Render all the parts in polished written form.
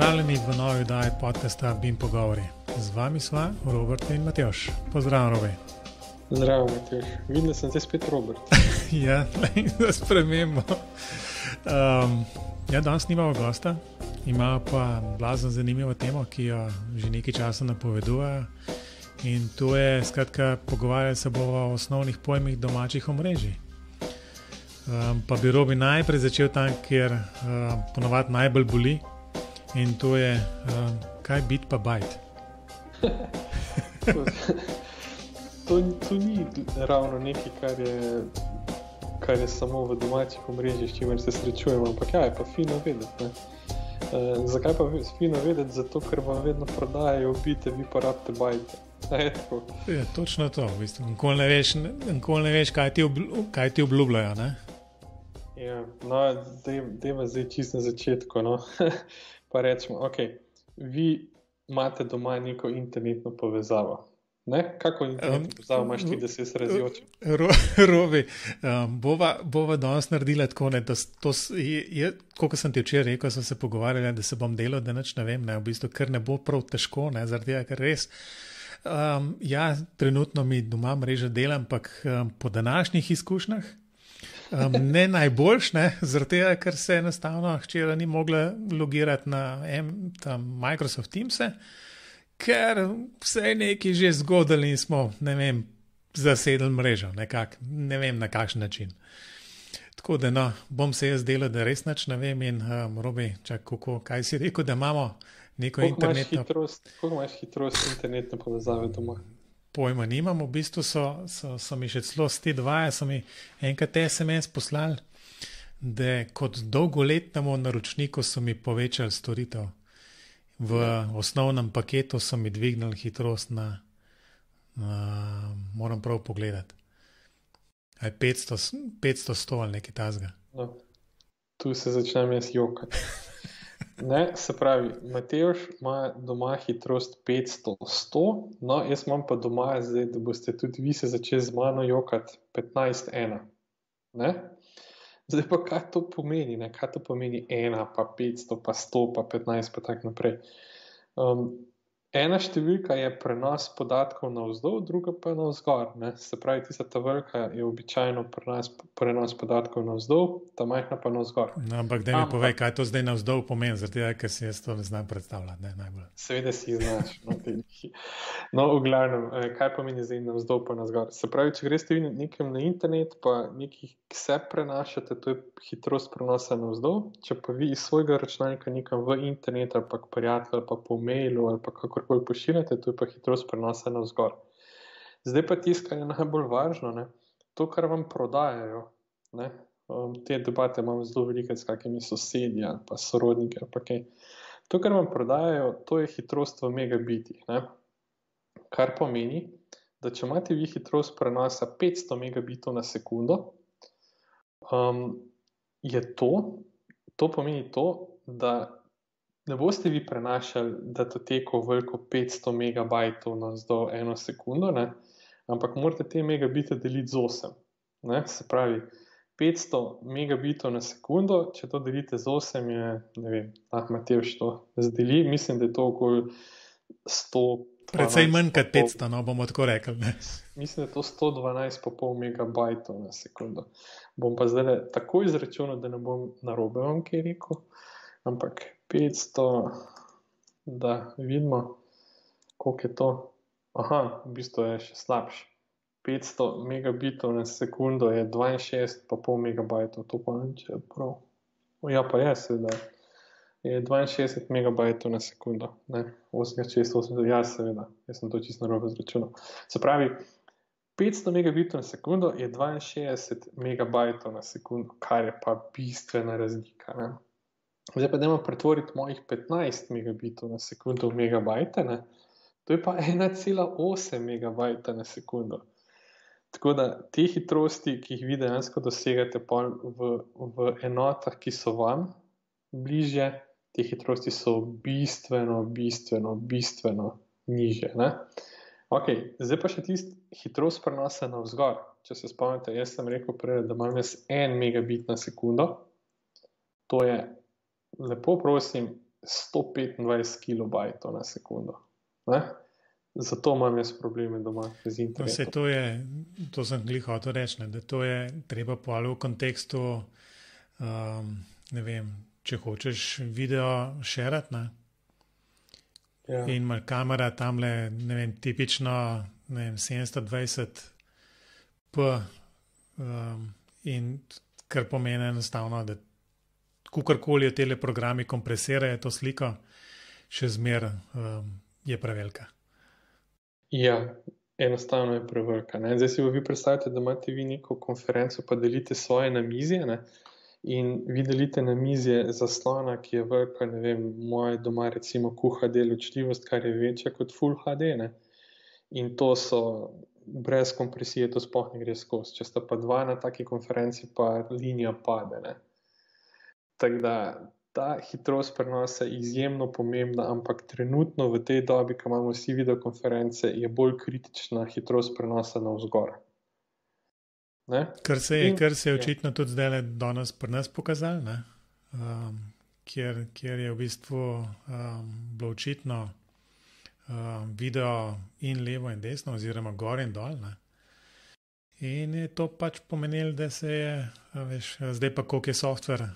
Pozdravljeni v novi oddaji podcasta BIM Pogovori. Z vami sva Robert in Matjaž. Pozdravljen, Robi. Zdravo, Matjaž. Vidim, da sem zdaj spet Robert. Ja, da spremembo. Danes nimamo gosta, ima pa blazno zanimivo temo, ki jo že nekaj časa napoveduje. In to je, skratka, pogovarjali se bo o osnovnih pojmih domačih omrežij. Pa bi Robi najprej začel tam, kjer ponovadi najbolj boli. In to je, kaj bit pa bajt. To ni ravno nekaj, kar je samo v domačih omrežjih, s čimer se srečujemo, ampak ja, je pa fino vedeti. Ne? Zakaj pa fino vedeti? Zato, ker vam vedno prodajajo bite, vi pa rabite bajte. Je, točno to, v bistvu. Nikoli ne veš, kaj ti obljubljajo, ne? Ja, no, dejva zdaj čisto na začetku, no. Pa rečemo, ok, vi imate doma neko internetno povezavo. Ne? Kako internetno povezavo imaš ti, da se jaz razjočim? Robi, bova danes naredila tako, ne, da koliko sem ti včeraj rekel, sem se pogovarjala, da se bom delal, da nič ne vem, ne, v bistvu, ker ne bo prav težko, ne, zaradi tega, ker res, trenutno mi doma mreža delam, ampak po današnjih izkušnjah, ne najboljš, ne, zaradi tega, ker se enostavno hčera ni mogla logirati na Microsoft Teams-e, ker se je nekaj že zgodili in smo, ne vem, zasedli mrežo, ne vem na kakšen način. Tako da, no, bom se jaz delal, da res nič ne vem in Robi, kaj si rekel, da imamo neko internetno... Koliko imaš hitrost internetne povezave doma? Pojma nimam, v bistvu so mi še celo z te dvaja, so mi enkrat SMS poslali, da kot dolgoletnemu naročniku so mi povečali storitev. V osnovnem paketu so mi dvignili hitrost na moram prav pogledati. 500-100 ali nekaj tazga. No, tu se začnem jaz jokati. Ne, se pravi, Matjaž ima doma hitrost 500-100, no, jaz imam pa doma zdaj, da boste tudi vi se začeli z mano jokati 15-1. Ne? Zdaj pa kaj to pomeni, ne? Kaj to pomeni 1, pa 500, pa 100, pa 15, pa tak naprej. Ena številka je prenos podatkov navzdol, druga pa navzgor. Ne? Se pravi, tista ta velika je običajno prenos podatkov navzdol, ta majhna pa navzgor. No, ampak da mi povej, kaj to zdaj navzdol pomeni, zaradi tega, ker si jaz to ne znam predstavljati, ne, najbolj. Seveda si znaš. No, v glavnem, kaj pomeni zdaj navzdol pa navzgor? Se pravi, če greste vi nekam na internet, pa nekih se prenašate, to je hitrost prenosa navzdol, če pa vi iz svojega računalnika nekam v internet ali pa k prijatelju ali pa po mailu ali pa kakorkoli pošiljate, to je pa hitrost prenosa navzgor. Zdaj pa tisto, kar je najbolj važno, ne? To, kar vam prodajajo, ne? Te debate imam zelo velike s kakimi sosedji ali pa sorodniki ali pa kaj. To, kar vam prodajajo, to je hitrost v megabitih, ne? Kar pomeni, da če imate vi hitrost prenosa 500 megabitov na sekundo, je to pomeni to, da ne boste vi prenašali datoteko veliko 500 megabajtov navzdol eno sekundo, ne? Ampak morate te megabite deliti z 8. Ne? Se pravi, 500 megabitov na sekundo, če to delite z 8 je, ne vem, Matjaž to zdeli, mislim, da je to okoli 100. Predvsej manj kot 500, no, bomo tako rekli. Ne? Mislim, da je to 112,5 megabajtov na sekundo. Bom pa zdaj tako izračunal, da ne bom narobe vam kaj rekel, ampak 500, da vidimo, koliko je to. Aha, v bistvu je še slabše. 500 megabitov na sekundo je 62,5 megabajtov, to pa ne če prav. Ja, pa je seveda. Je 62 megabajtov na sekundo, ne, 8,680, ja, seveda, jaz sem to čisto narobe izračunal. Se pravi, 500 megabitov na sekundo je 62 megabajtov na sekundo, kar je pa bistvena razlika, ne. Zdaj pa dajmo pretvoriti mojih 15 megabitov na sekundo v megabajte, ne, to je pa 1,8 megabajta na sekundo. Tako da te hitrosti, ki jih vi dejansko dosegate v enotah, ki so vam bližje, te hitrosti so bistveno nižje, ne. Ok, zdaj pa še tisti hitrost prenosa navzgor. Če se spomnite, jaz sem rekel prej, da imam jaz 1 megabit na sekundo. To je, lepo prosim, 125 kilobajtov na sekundo. Ne? Zato imam jaz probleme doma z No, vse internetom. to sem glih hotel reči, da to je treba pojaviti v kontekstu, ne vem, če hočeš video šerati, ne? Ja. In ima kamera tamle, ne vem, tipično, ne vem, 720p, in kar pomeni enostavno, da kakorkoli tele programi kompresirajo to sliko, še zmer je prevelika. Ja, enostavno je prevelika. Ne? Zdaj si vi predstavljate, da imate vi neko konferenco, pa delite svoje namizje, ne? In vi delite namizje zaslona, ki je velika, ne vem, moje doma recimo QHD ločljivost, kar je večja kot Full HD, ne? In to so brez kompresije, to sploh ne gre skozi. Če sta pa dva na taki konferenci, pa linija pade, ne? Tako da ta hitrost prenosa je izjemno pomembna, ampak trenutno v tej dobi, ko imamo vsi videokonference, je bolj kritična hitrost prenosa navzgor. Ne? Kar se je očitno tudi zdaj danes pri nas pokazalo, ne? Kjer je v bistvu bilo očitno video in levo in desno, oziroma gor in dol. Ne? In je to pač pomenilo, da se je, veš, zdaj pa koliko je software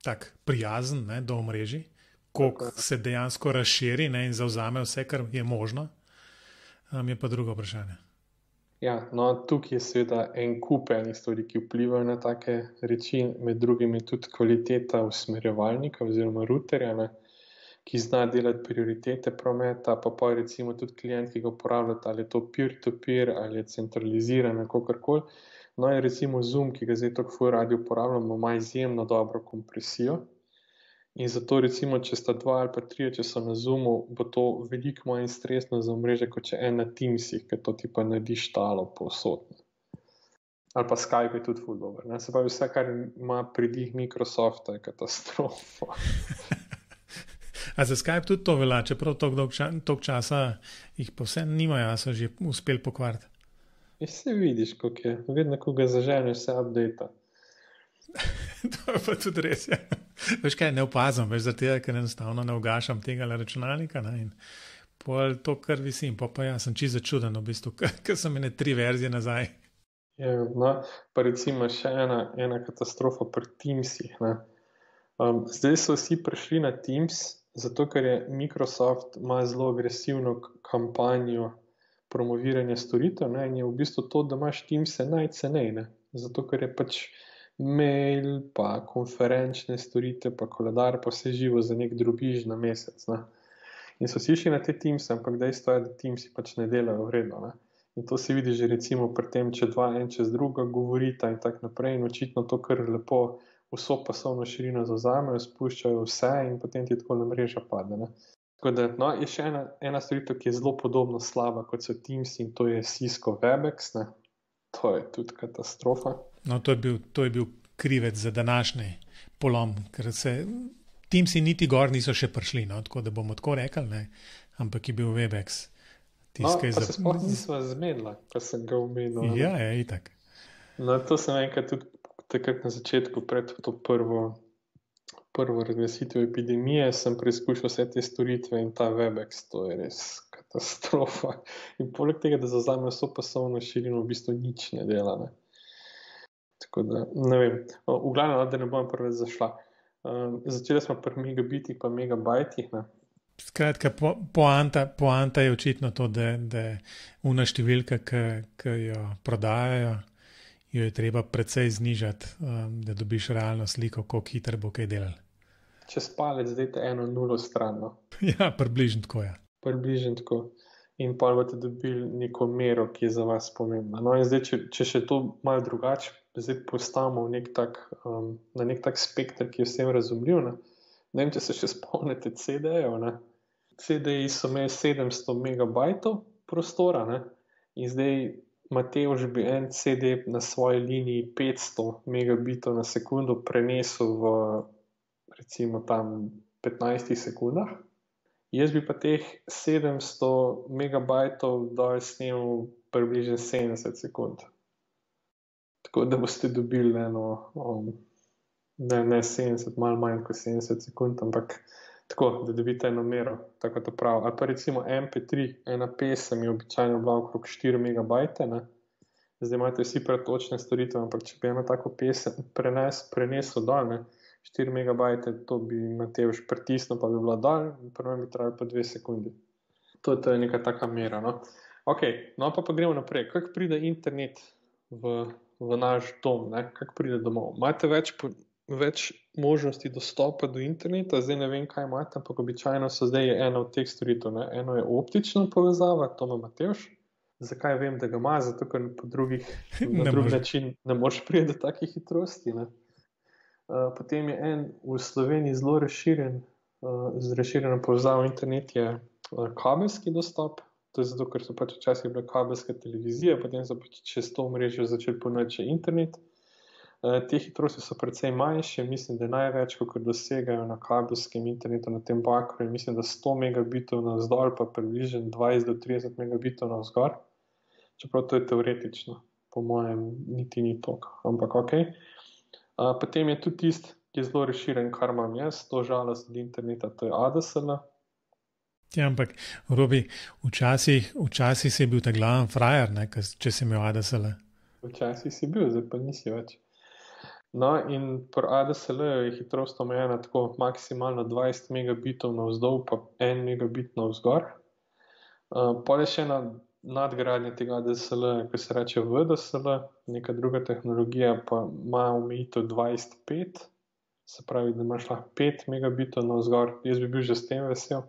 tak prijazen, ne, do omrežij, koliko se dejansko razširi, ne, in zavzame vse, kar je možno, je pa drugo vprašanje. Ja, no, tukaj je seveda en kup enih stvari, ki vplivajo na take reči, med drugim je tudi kvaliteta usmerjevalnika oziroma routerja, ne, ki zna delati prioritete prometa, pa recimo tudi klient, ki ga uporabljate, ali je to peer-to-peer, ali je centralizirano, kakorkoli. No, in recimo Zoom, ki ga zdaj tako full radi uporabljamo, ima izjemno dobro kompresijo. In zato recimo, če sta dva ali pa trije, če so na Zoomu, bo to veliko manj stresno za omrežje, kot če en na Teamsih, ker to ti pa naredi štalo povsod. Ali pa Skype je tudi full dober. Ne? Se pravi, vse, kar ima pridih Microsofta, je katastrofa. A za Skype tudi to velja, čeprav toliko časa jih pa vse nimajo, so že uspeli pokvariti. In se vidiš, kako je. Vedno, ko ga zaženeš, se updata. To je pa tudi res, ja. Veš kaj, ne opazam, veš, zato ker enostavno ne ugašam tega računalnika, ne, in pol to, kar visim, pa ja, sem čisto začuden, v bistvu, ker sem imel 3 verzije nazaj. Ja, no, pa recimo še ena katastrofa pri Teamsih, ne. Zdaj so vsi prišli na Teams, zato ker je Microsoft ima zelo agresivno kampanjo promoviranja storitev, ne, in je v bistvu to, da imaš Teamse najcenej, ne, zato ker je pač mail, pa konferenčne storitev, pa koledar, pa vse živo za nek drobiž na mesec, ne. In so si šli na te Teamse, ampak dejstvo je, da Teamsi pač ne delajo vredno, ne. In to se vidi že recimo pri tem, če dva en čez druga govorita in tak naprej, in očitno to kar lepo vso pasovno širino zavzamejo, spuščajo vse in potem ti tako na mreža pade, ne. Tako da, no, je še ena storitev, ki je zelo podobno slaba, kot so Teams, in to je Cisco Webex, ne. To je tudi katastrofa. No, to je bil krivec za današnji polom, ker se Teamsi niti gor niso še prišli, no, tako da bomo tako rekli, ne, ampak je bil Webex. No, pa se sploh nisva zmenila, pa sem ga omenil. Ja, je itak. No, to sem enkrat tudi takrat na začetku, pred to prvo razglasitev epidemije, sem preizkušal vse te storitve in ta Webex, to je res katastrofa. In poleg tega, da zavzame vso pasovno širino, v bistvu nič ne dela, ne. Tako da, ne vem. V glavnem, da ne bom preveč zašla. Začeli smo pri megabitih pa megabajtih, ne. Skratka, poanta je očitno to, da una številka, ki jo prodajajo, jo je treba precej znižati, da dobiš realno sliko, koliko hitro bo kaj delal. Čez palec dajte 1,0 stran, no. Ja, približno tako, ja. Približno tako. In pa boste dobili neko mero, ki je za vas pomembna. No, in zdaj, če še to malo drugače, zdaj postavimo na nek tak spektr, ki je vsem razumljiv, ne. Ne vem, če se še spomnite CD-jev, ne. CD-ji so imeli 700 megabajtov prostora, ne. In zdaj Matevž bi en CD na svoji liniji 500 megabitov na sekundo prenesel v recimo tam 15 sekundah. Jaz bi pa teh 700 megabajtov dol snemal približno 70 sekund. Tako da boste dobili ne 70, malo manj kot 70 sekund, ampak tako, da dobite eno mero, tako to prav. Ali pa recimo MP3, ena pesem je običajno bila okrog 4 megabajte, ne? Zdaj imate vsi pretočne storitve, ampak če bi eno tako pesem prenesel dol, ne? 4 megabajte, to bi Matevž pritisnil, pa bi bila dol, prvo bi trajalo pa 2 sekundi. To je neka taka mera, no. Ok, no pa gremo naprej. Kako pride internet v naš dom, ne? Kako pride domov? Imate več možnosti dostopa do interneta, zdaj ne vem, kaj imate, ampak običajno so zdaj ena od teh storitev, ne? Eno je optična povezava, to ima Matevž. Zakaj vem, da ga ima? Zato, ker na drug način ne moreš priti do takih hitrosti, ne? Potem je en v Sloveniji zelo razširjena povezava v internet je kabelski dostop. To je zato, ker so pač včasih bile kabelske televizije, potem so pač čez to omrežje začeli ponuditi še internet. Te hitrosti so precej manjše, mislim, da največ, kot dosegajo na kabelskem internetu na tem bakru, je mislim, da 100 megabitov navzdol, pa približno 20 do 30 megabitov navzgor. Čeprav to je teoretično, po mojem niti ni toliko, ampak ok. Potem je tudi tisti, ki je zelo razširjen, kar imam jaz, to žalost od interneta, to je ADSL. Ja, ampak Robi, včasih si bil ta glaven frajer, ne, če si imel ADSL. Včasih si bil, zdaj pa nisi več. No, in pri ADSL je hitrost omejena tako maksimalno 20 megabitov navzdol, pa 1 megabit navzgor. Potem je še ena nadgradnja tega ADSL, ki se reče VDSL, neka druga tehnologija pa ima omejitev 25, se pravi, da imaš lahko 5 megabitov navzgor. Jaz bi bil že s tem vesel,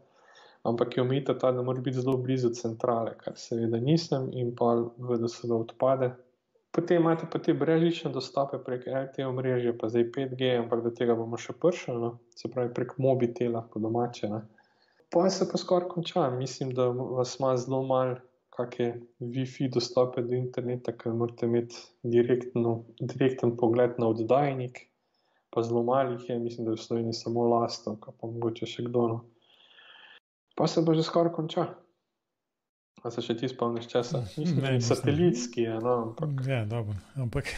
ampak je omejitev ta, da moraš biti zelo blizu centrale, kar seveda nisem, in pa VDSL odpade. Potem imate pa te brezžične dostope prek LTE omrežja, pa zdaj 5G, ampak do tega bomo še prišli, no? Se pravi prek mobitela po domače, ne? Pa se pa skoraj konča. Mislim, da vas ima zelo malo kakšne Wi-Fi dostope do interneta, ker morate imeti direkten pogled na oddajnik, pa zelo malih je, mislim, da je v Sloveniji samo Lastovka, pa mogoče še kdo, no. Pa se pa že skoraj konča. A se še ti spomniš česa? Mislim, satelitski je, no, ampak... Ja, dobro, ampak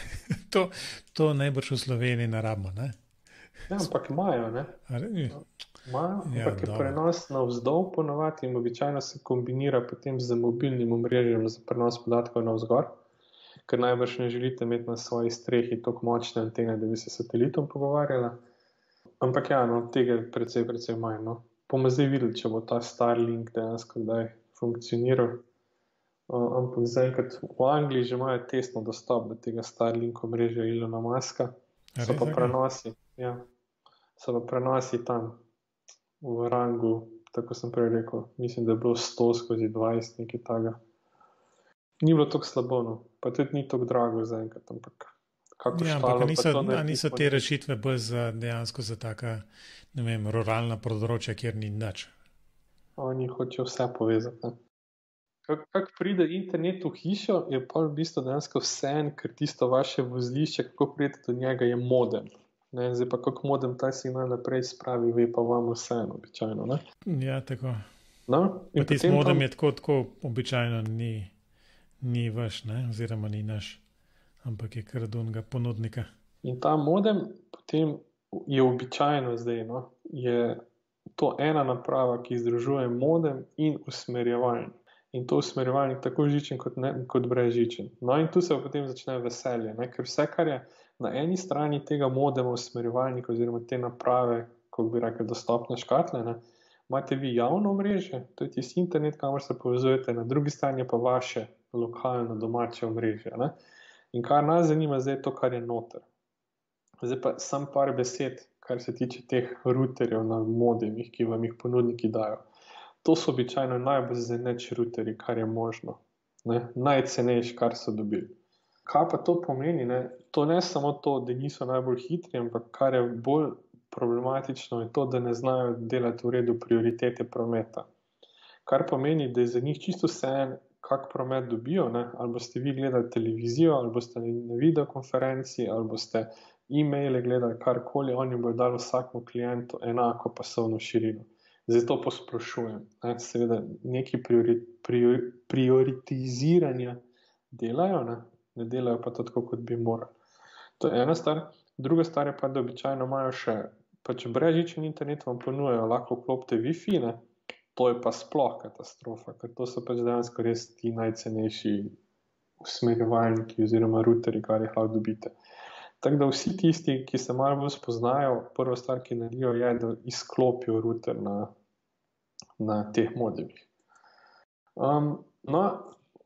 to najbrž v Sloveniji ne rabimo, ne? Ja, ampak imajo, ne? Imajo, ampak je prenos navzdol ponovadi in običajno se kombinira potem z mobilnim omrežjem za prenos podatkov navzgor, ker najbrž ne želite imeti na svoji strehi toliko močne antene, da bi se satelitom pogovarjala. Ampak ja, no, tega je precej manj, no. Bomo zdaj videli, če bo ta Starlink dejansko kdaj funkcioniral. Ampak zaenkrat v Angliji že imajo testno dostop do tega Starlink omrežja Elona Muska. So pa prenosi, ja. So pa prenosi tam v rangu, tako sem prej rekel, mislim, da je bilo 100/20, nekaj takega. Ni bilo tako slabo, no. Pa tudi ni tako drago zaenkrat, ampak kako ja, štalo ampak pa to ne... niso te rešitve bolj dejansko za taka, ne vem, ruralna področja, kjer ni nič. Oni hočejo vse povezati, ne. Kako pride internet v hišo, je pa v bistvu dejansko vseeno, ker tisto vaše vozlišče, kako pridete do njega, je modem. Ne, zdaj pa kako modem ta signal naprej spravi, ve pa vam vseeno običajno, ne? Ja, tako. No, pa tisti modem je tako običajno ni vaš, ne, oziroma ni naš, ampak je kar od onega ponudnika. In ta modem potem je običajno zdaj, no, je to ena naprava, ki združuje modem in usmerjevalnik. In to usmerjevalnik tako žičen kot brezžičen. No, in tu se potem začne veselje, ne? Ker vse, kar je na eni strani tega modema usmerjevalnika oziroma te naprave, kako bi rekel, dostopne škatle, ne? Imate vi javno omrežje, to je tisti internet, kamor se povezujete, na drugi strani pa vaše lokalno domače omrežje, ne? In kar nas zanima zdaj je to, kar je noter. Zdaj pa sam par besed, kar se tiče teh routerjev na modemih, ki vam jih ponudniki dajo. To so običajno najbolj zaneč routerji, kar je možno, ne? Najcenejši, kar so dobili. Kaj pa to pomeni, ne? To ne samo to, da niso najbolj hitri, ampak kar je bolj problematično je to, da ne znajo delati v redu prioritete prometa. Kar pomeni, da je za njih čisto vseeno, kak promet dobijo, ne? Ali boste vi gledali televizijo, ali boste na videokonferenci, ali boste e-maile gledali, karkoli, oni bodo dali vsakemu klientu enako pasovno širino. Zdaj to posplošujem, ne? Seveda neki prioritiziranja delajo, ne delajo pa to tako, kot bi morali. To je ena stvar. Druga stvar je pa, da običajno imajo še pač brezžični internet, vam ponujajo, lahko vklopite Wi-Fi, ne? To je pa sploh katastrofa, ker to so pač dejansko res ti najcenejši usmerjevalniki oziroma ruteri, kar jih lahko dobite. Tako da vsi tisti, ki se malo bolj spoznajo, prva stvar, ki naredijo, je, da izklopijo ruter na teh modemih. No,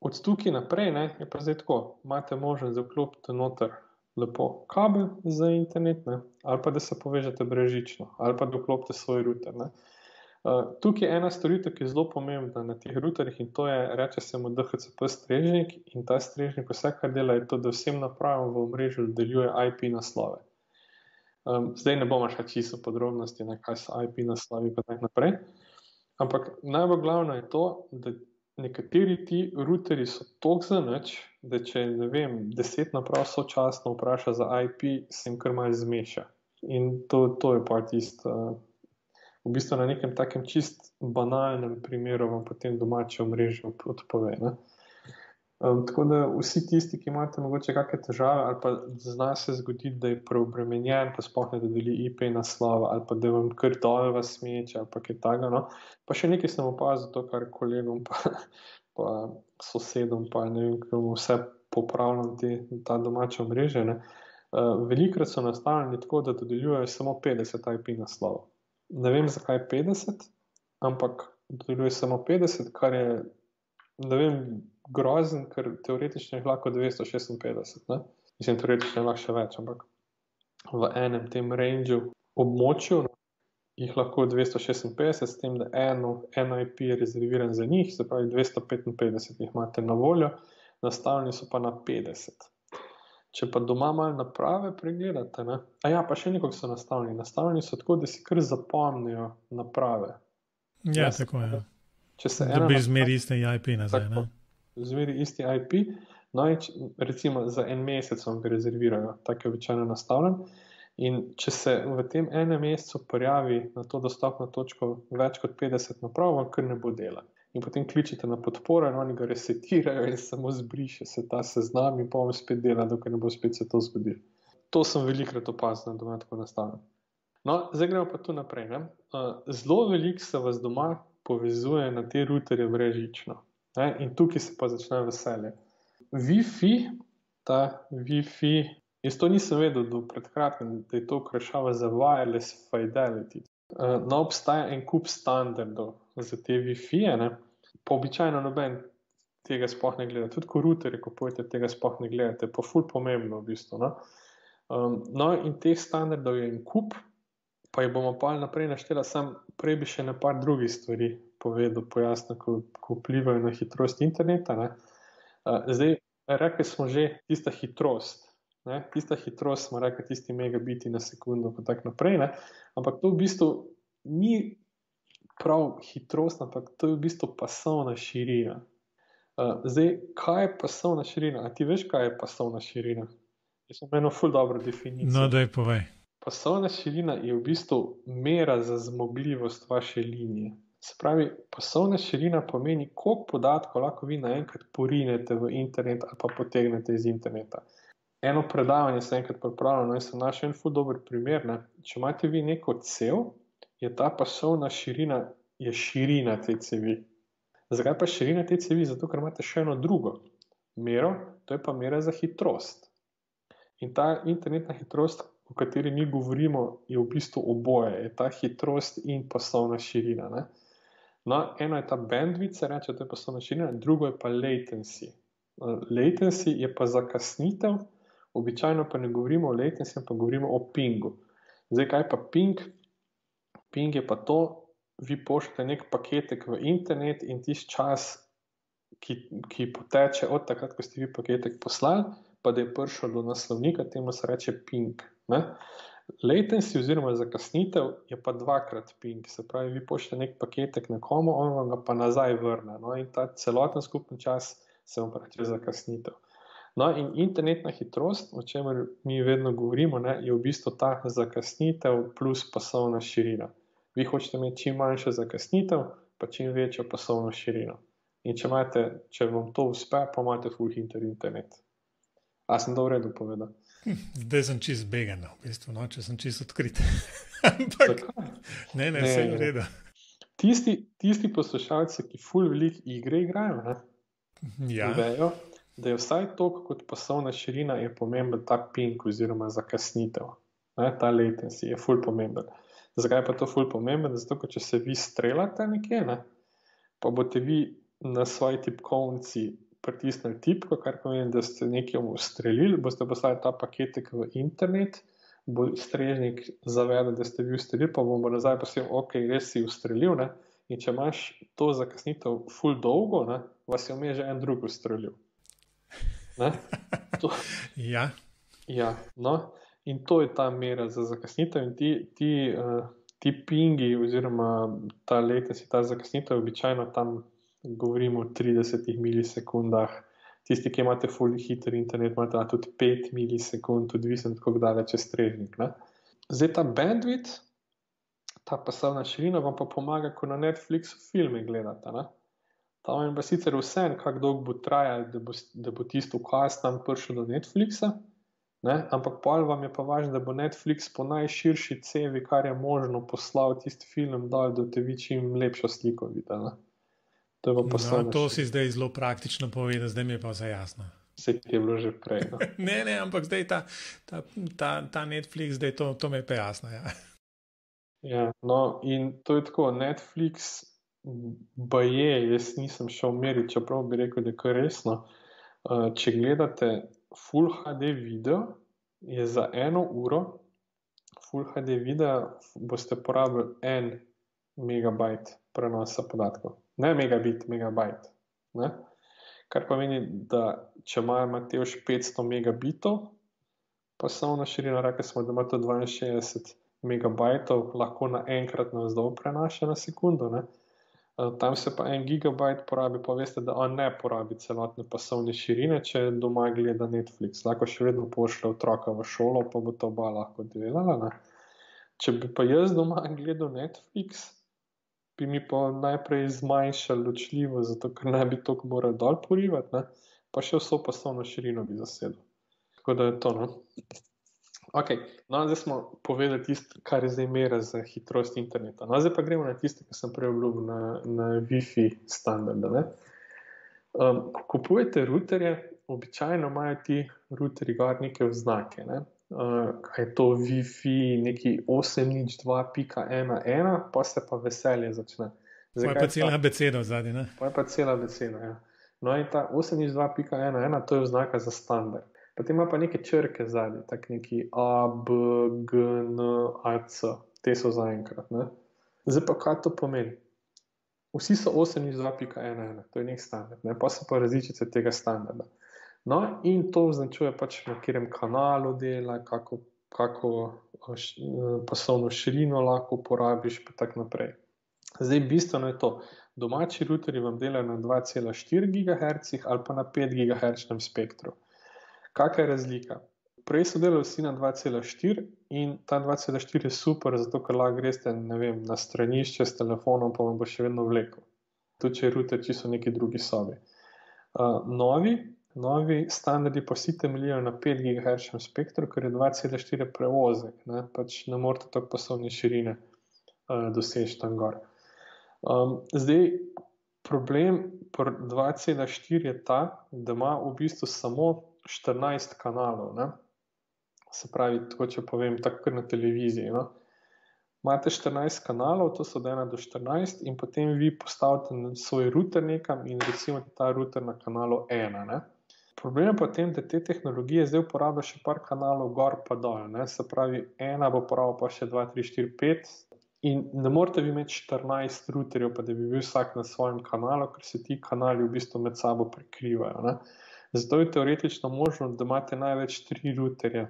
od tukaj naprej, ne, je pa zdaj tako, imate možnost, da vklopite noter lepo kabel za internet, ne, ali pa da se povežete brezžično, ali pa da vklopite svoj ruter, ne. Tukaj je ena storitev, ki je zelo pomembna na teh ruterjih in to je, reče se mu DHCP strežnik in ta strežnik vse, kar dela, je to, da vsem napravam v omrežju deluje IP naslove. Zdaj ne bomo šli čisto podrobnosti, ne, kaj so IP naslovi pa tako naprej, ampak najbolj glavno je to, da nekateri ti ruterji so toliko zanič, da če, ne vem, 10 naprav sočasno vpraša za IP, se jim kar malo zmeša. In to je pa tisto, v bistvu na nekem takem čist banalnem primeru vam potem domače omrežje odpove, ne. Tako da vsi tisti, ki imate mogoče kakšne težave ali pa zna se zgoditi, da je preobremenjen, pa sploh ne dodeli IP naslova ali pa da vam kar dol vas smeče ali pa kaj takega, no. Pa še nekaj sem opazil, to kar kolegom pa sosedom pa ne vem, komu vse popravljam ta domače omrežje, ne. Velikokrat so nastavljeni tako, da dodeljujejo samo 50 IP naslovov. Ne vem, zakaj 50, ampak dodeljuje samo 50, kar je, ne vem, grozen, ker teoretično je lahko 256, ne? Mislim, teoretično je lahko še več, ampak v enem tem rangeu območju jih lahko 256, s tem, da eno IP je rezerviran za njih, se pravi 255 jih imate na voljo, nastavljeni so pa na 50. Če pa doma malo naprave pregledate, ne? Pa še nekako so nastavljeni. Nastavljeni so tako, da si kar zapomnijo naprave. Ja, tako je. Če se dobi zmeri isti IP nazaj, ne? Zmeri isti IP, no in recimo za en mesec vam ga rezervirajo, tako je običajno nastavljen. In če se v tem enem mesecu prijavi na to dostopno točko več kot 50 naprav, vam kar ne bo dela. In potem kličete na podporo in oni ga resetirajo in samo zbriše se ta seznam in pa vam spet dela, dokaj ne bo spet se to zgodilo. To sem velikokrat opazil, da doma tako nastavljam. No, zdaj gremo pa tu naprej, ne. Zelo veliko se vas doma povezuje na te ruterje brezžično, ne, in tukaj se pa začne veselje. Wi-Fi, ta Wi-Fi, jaz to nisem vedel do pred kratkim, da je to krajšava za wireless fidelity. No, obstaja en kup standardov za te Wi-Fi-je, ne. Pa običajno noben tega sploh ne gleda. Tudi ko ruterje kupujete, tega sploh ne gledate. Pa ful pomembno v bistvu, no. No, in teh standardov je en kup, pa jih bomo pa naprej naštela, sam prej bi še na par drugih stvari povedal, pojasnil, ko vplivajo na hitrost interneta, ne. Zdaj, rekli smo že tista hitrost, ne. Tista hitrost smo rekli, tisti megabiti na sekundo, pa tako naprej, ne. Ampak to v bistvu ni prav hitrost, ampak to je v bistvu pasovna širina. Zdaj, kaj je pasovna širina? A ti veš, kaj je pasovna širina? Jaz sem eno ful dobro definicijo. No, daj povej. Pasovna širina je v bistvu mera za zmogljivost vaše linije. Se pravi, pasovna širina pomeni, koliko podatkov lahko vi naenkrat porinete v internet ali pa potegnete iz interneta. Eno predavanje sem enkrat pripravljal, no, in sem našel en ful dober primer, ne. Če imate vi neko cev, je ta pasovna širina je širina te cevi. Zakaj pa širina te cevi? Zato, ker imate še eno drugo mero, to je pa mera za hitrost. In ta internetna hitrost, o kateri mi govorimo, je v bistvu oboje, je ta hitrost in pasovna širina, ne. No, eno je ta bandwidth, se reče, to je pasovna širina, drugo je pa latency. Latency je pa zakasnitev, običajno pa ne govorimo o latency, pa govorimo o pingu. Zdaj, kaj pa ping? Ping je pa to, vi pošljete nek paketek v internet in tisti čas, ki poteče od takrat, ko ste vi paketek poslali, pa da je prišel do naslovnika, temu se reče ping, ne. Latency oziroma zakasnitev je pa dvakrat ping, se pravi, vi pošljete nek paketek nekomu, on vam ga pa nazaj vrne, no, in ta celoten skupni čas se vam pravi zakasnitev. No, in internetna hitrost, o čemer mi vedno govorimo, ne, je v bistvu ta zakasnitev plus pasovna širina. Vi hočete imeti čim manjšo zakasnitev, pa čim večjo pasovno širino. In če vam to uspe, pa imate full hiter internet. A sem to v redu povedal? Zdaj sem čist began, v bistvu, no, če sem čist odkrit. Ampak, ne, vse je v redu. Tisti poslušalci, ki ful veliko igre igrajo, vejo, da je vsaj toliko kot pasovna širina je pomemben ta ping oziroma zakasnitev. Ta latency je ful pomemben. Zakaj pa to ful pomemben? Zato, ker če se vi streljate nekje, pa boste vi na svoji tipkovnici pritisnili tipko, kar pomeni, da ste nekaj ustrelili, boste poslali ta paketek v internet, bo strežnik zavedel, da ste vi ustrelili, pa bo nazaj poslal, ok, res si ustrelil, in če imaš to zakasnitev ful dolgo, vas je vmes že en drug ustrelil. Ja. Ja, no, in to je ta mera za zakasnitev in ti pingi oziroma ta latency, ta zakasnitev običajno tam govorimo o 30 milisekundah. Tisti, ki imate ful hiter internet, imate tudi 5 milisekund, odvisno kako daleč je strežnik. Zdaj ta bandwidth, ta pasovna širina vam pa pomaga, ko na Netflixu filme gledate. Tam je pa sicer vseeno, kako dolgo bo trajalo, da bo tisto ukaz tam prišel do Netflixa, ampak pol vam je pa važno, da bo Netflix po najširši cevi, kar je možno, poslal tisti film dol, da te vi čim lepšo sliko videli. To si zdaj zelo praktično povedal, zdaj mi je pa vse jasno. Vse je bilo že prej. Ne, ampak zdaj ta Netflix, zdaj to mi je pa jasno. Ja, no, in to je tako, Netflix baje, jaz nisem šel meriti, čeprav bi rekel, da je kar resno. Če gledate Full HD video, je za 1 uro Full HD video boste porabili 1 megabajt prenosa podatkov. Ne megabit, megabajt. Kar pomeni, da če imate už 500 megabitov, pasovna širina, rekli smo, da ima to 62 megabajtov, lahko naenkrat navzdol prenaša na sekundo. Tam se pa 1 gigabajt porabi, pa veste, da on ne porabi celotne pasovne širine, če doma gleda Netflix. Lahko še vedno pošlje otroka v šolo, pa bo to oba lahko delala. Če bi pa jaz doma gledal Netflix, bi mi pa najprej zmanjšal ločljivo, zato ker ne bi toliko moral dol porivati, pa še vso pasovno širino bi zasedel. Tako da je to, Ok, zdaj smo povedali tisto, kar je zdaj mera za hitrost interneta. Zdaj pa gremo na tisto, ki sem prej obljubil, na Wi-Fi standarde. Ko kupujete routerje, običajno imajo ti routerji gor neke oznake, kaj je to Wi-Fi, neki 802.11, pa se pa veselje začne. Pa je pa cela abeceda vzadi, ne? Pa je pa cela abeceda, ja. No in ta 802.11, to je oznaka za standard. Potem ima pa neke črke zadnji, tak neki A, B, G, N, A, C. Te so zaenkrat, Zdaj pa kaj to pomeni? Vsi so 802.11, to je nek standard, pa so pa različice tega standarda. No, in to označuje pač na katerem kanalu dela, kako pasovno širino lahko uporabiš, pa tak naprej. Zdaj, bistveno je to. Domači routerji vam delajo na 2,4 GHz ali pa na 5 GHz spektru. Kakšna je razlika? Prej so delali vsi na 2,4 in ta 2,4 je super, zato ker lahko greste, na stranišče s telefonom, pa vam bo še vedno vlekel. Tudi če je router čisto v neki drugi sobi. Novi standardi pa vsi temeljijo na 5 GHz spektru, ker je 2,4 prevozek, pač ne morete tako pasovne širine doseči tam gor. Zdaj, problem pri 2,4 je ta, da ima v bistvu samo 14 kanalov, Se pravi, tako če povem, tako kot na televiziji, Imate 14 kanalov, to so od 1 do 14 in potem vi postavite svoj router nekam in recimo ta router na kanalu 1, Problem je pa v tem, da te tehnologije zdaj uporablja še par kanalov gor pa dol, Se pravi, 1 bo uporabil pa še 2, 3, 4, 5 in ne morete vi imeti 14 routerjev, pa da bi bil vsak na svojem kanalu, ker se ti kanali v bistvu med sabo prekrivajo, Zato je teoretično možno, da imate največ 3 routerje,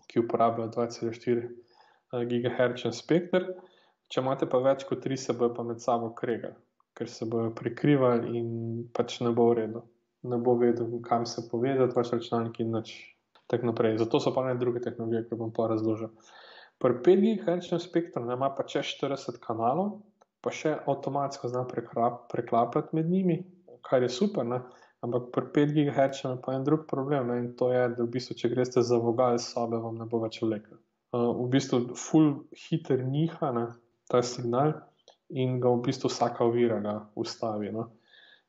ki uporabljajo 2,4 GHz spektr. Če imate pa več kot 3, se bojo pa med sabo kregali, ker se bojo prekrivali in pač ne bo v redu. Ne bo vedel, kam se povezati, vaš računalnik in nič tak naprej. Zato so pa ne druge tehnologije, ki bom pa razložil. Pri 5 GHz spektru ima pa čez 40 kanalov, pa še avtomatsko zna preklapljati med njimi, kar je super, Ampak pri 5 GHz je pa en drug problem, ne? In to je, da v bistvu, če greste za vogal sobe, vam ne bo več vlekel. V bistvu full hiter niha, ne, ta signal in ga v bistvu vsaka ovira ga ustavi. No?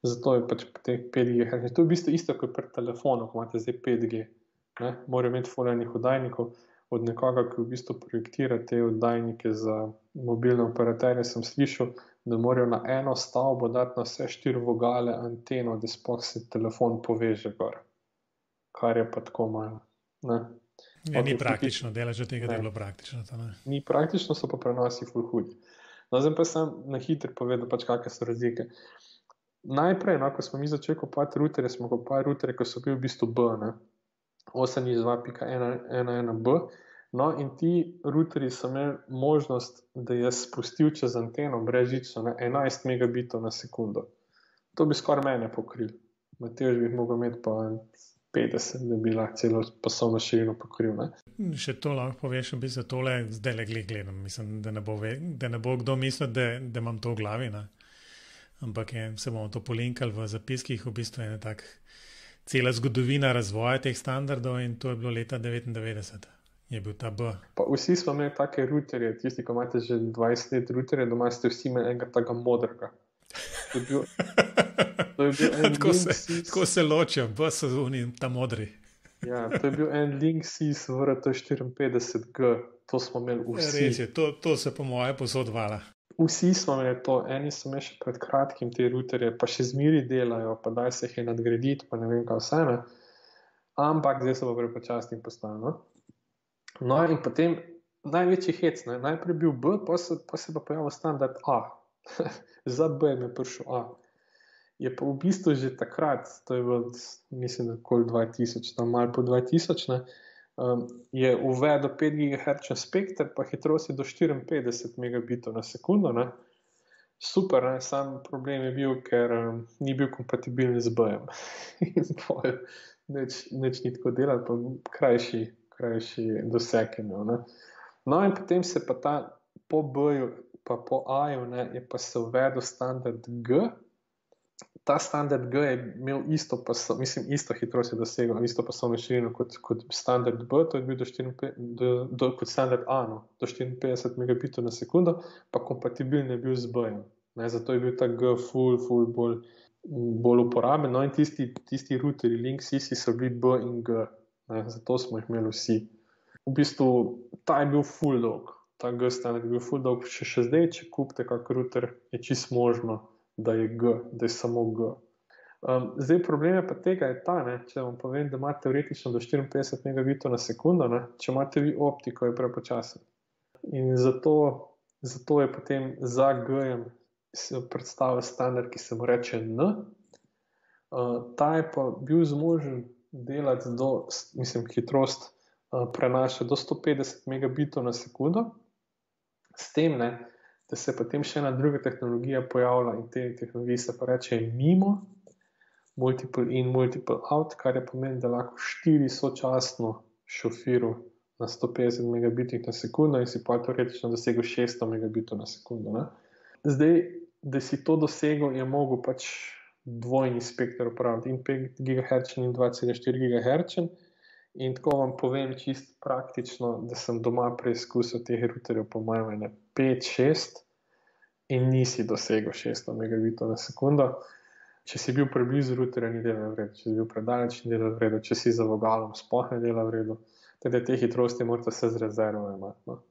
Zato je pač teh 5 GHz. To je v bistvu isto kot pri telefonu, ko imate zdaj 5G. Morajo imeti fulejnih oddajnikov. Od nekoga, ki v bistvu projektira te oddajnike za mobilne operaterje, sem slišal, da morajo na eno stavbo dati na vse 4 vogale anteno, da sploh se telefon poveže gor. Kar je pa tako malo. Ni praktično, delaš od tega, da je bilo praktično. Ni praktično, so pa prenosi ful hudi. No, zdaj pa sem na hitro povedal, pač kakšne so razlike. Najprej, ko smo mi začeli kopati routerje, smo kopali routerje, ko so bili v bistvu B, 802.11b. No, in ti routerji so imeli možnost, da je spustil čez anteno brezžično 11 megabitov na sekundo. To bi skoraj mene pokril. Matež bi mogel imeti pa 50, da bi lahko celo pasovno širino pokril. Še to lahko poveš, v bistvu tole zdaj le gledam. Mislim, da ne bo kdo mislil, da imam to v glavi. Ampak se bomo to polinkali v zapiskih, v bistvu je tak cela zgodovina razvoja teh standardov in to je bilo leta 1999. Je bil ta B. Pa vsi smo imeli take routerje, tisti, ko imate že 20 let routerje, doma ste vsi imeli enega takega modrega. To je bil tako se ločijo, B so oni ta modri. Ja, to je bil en Linksys VRT54G, to smo imeli vsi. Res je, to se po moje posod vala. Vsi smo imeli to, eni so imeli še pred kratkim te routerje, pa še zmeri delajo, pa daj se jih je nadgraditi, pa ne vem kaj vse, ne. Ampak zdaj se bo prepočasni postavil. No in potem največji hec, najprej bil B, pa se pa pojavil standard A. Za B je prišel A. Je pa v bistvu že takrat, to je bilo, mislim, da okoli 2000, tam malo po 2000, ne, je uvedel 5 GHz spektr, pa hitrosti do 54 megabitov na sekundo. Ne. Super, ne, sam problem je bil, ker ni bil kompatibilen z B-jem. Nič ni tako delal, pa krajši doseg imel. Ne. No in potem se pa ta po B-ju, pa po A-ju, ne, je pa se uvedel standard G. Ta standard G je imel isto hitrost je dosegel, isto pasovno širino kot standard B, to je bil kot standard A, do 54 megabitov na sekundo, pa kompatibilen je bil z B-jem. Zato je bil ta G ful bolj uporaben. No in tisti routerji Linksys so bili B in G, zato smo jih imeli vsi. V bistvu ta je bil ful dolg, ta G standard je bil ful dolg, še zdaj, če kupite kak router, je čisto možno, da je G, da je samo G. Zdaj problem je pa tega je ta, če vam povem, da imate teoretično do 54 megabitov na sekundo, če imate vi optiko, je prepočasen. In zato je potem za G-jem predstavil standard, ki se mu reče N. Ta je pa bil zmožen delati hitrost prenaša do 150 megabitov na sekundo. S tem, da se potem še ena druga tehnologija pojavlja in te tehnologije se pa reče MIMO, Multiple In, Multiple Out, kar je pomeni, da lahko 4 sočasno šofiru na 150 megabitih na sekundo in si pa teoretično dosegel 600 megabitov na sekundo. Ne? Zdaj, da si to dosegel, je mogel pač dvojni spektr uporabiti, in 5 GHz in 2,4 GHz. In tako vam povem čisto praktično, da sem doma preizkusil teh routerjev po mojem 5-6 in nisi dosegel 600 megabitov na sekundo. Če si bil preblizu routerja, ni delal v redu, če si bil predaleč, ni delal v redu, če si za vogalom, sploh ne delal v redu. Teda te hitrosti morate se z rezervo imati. No?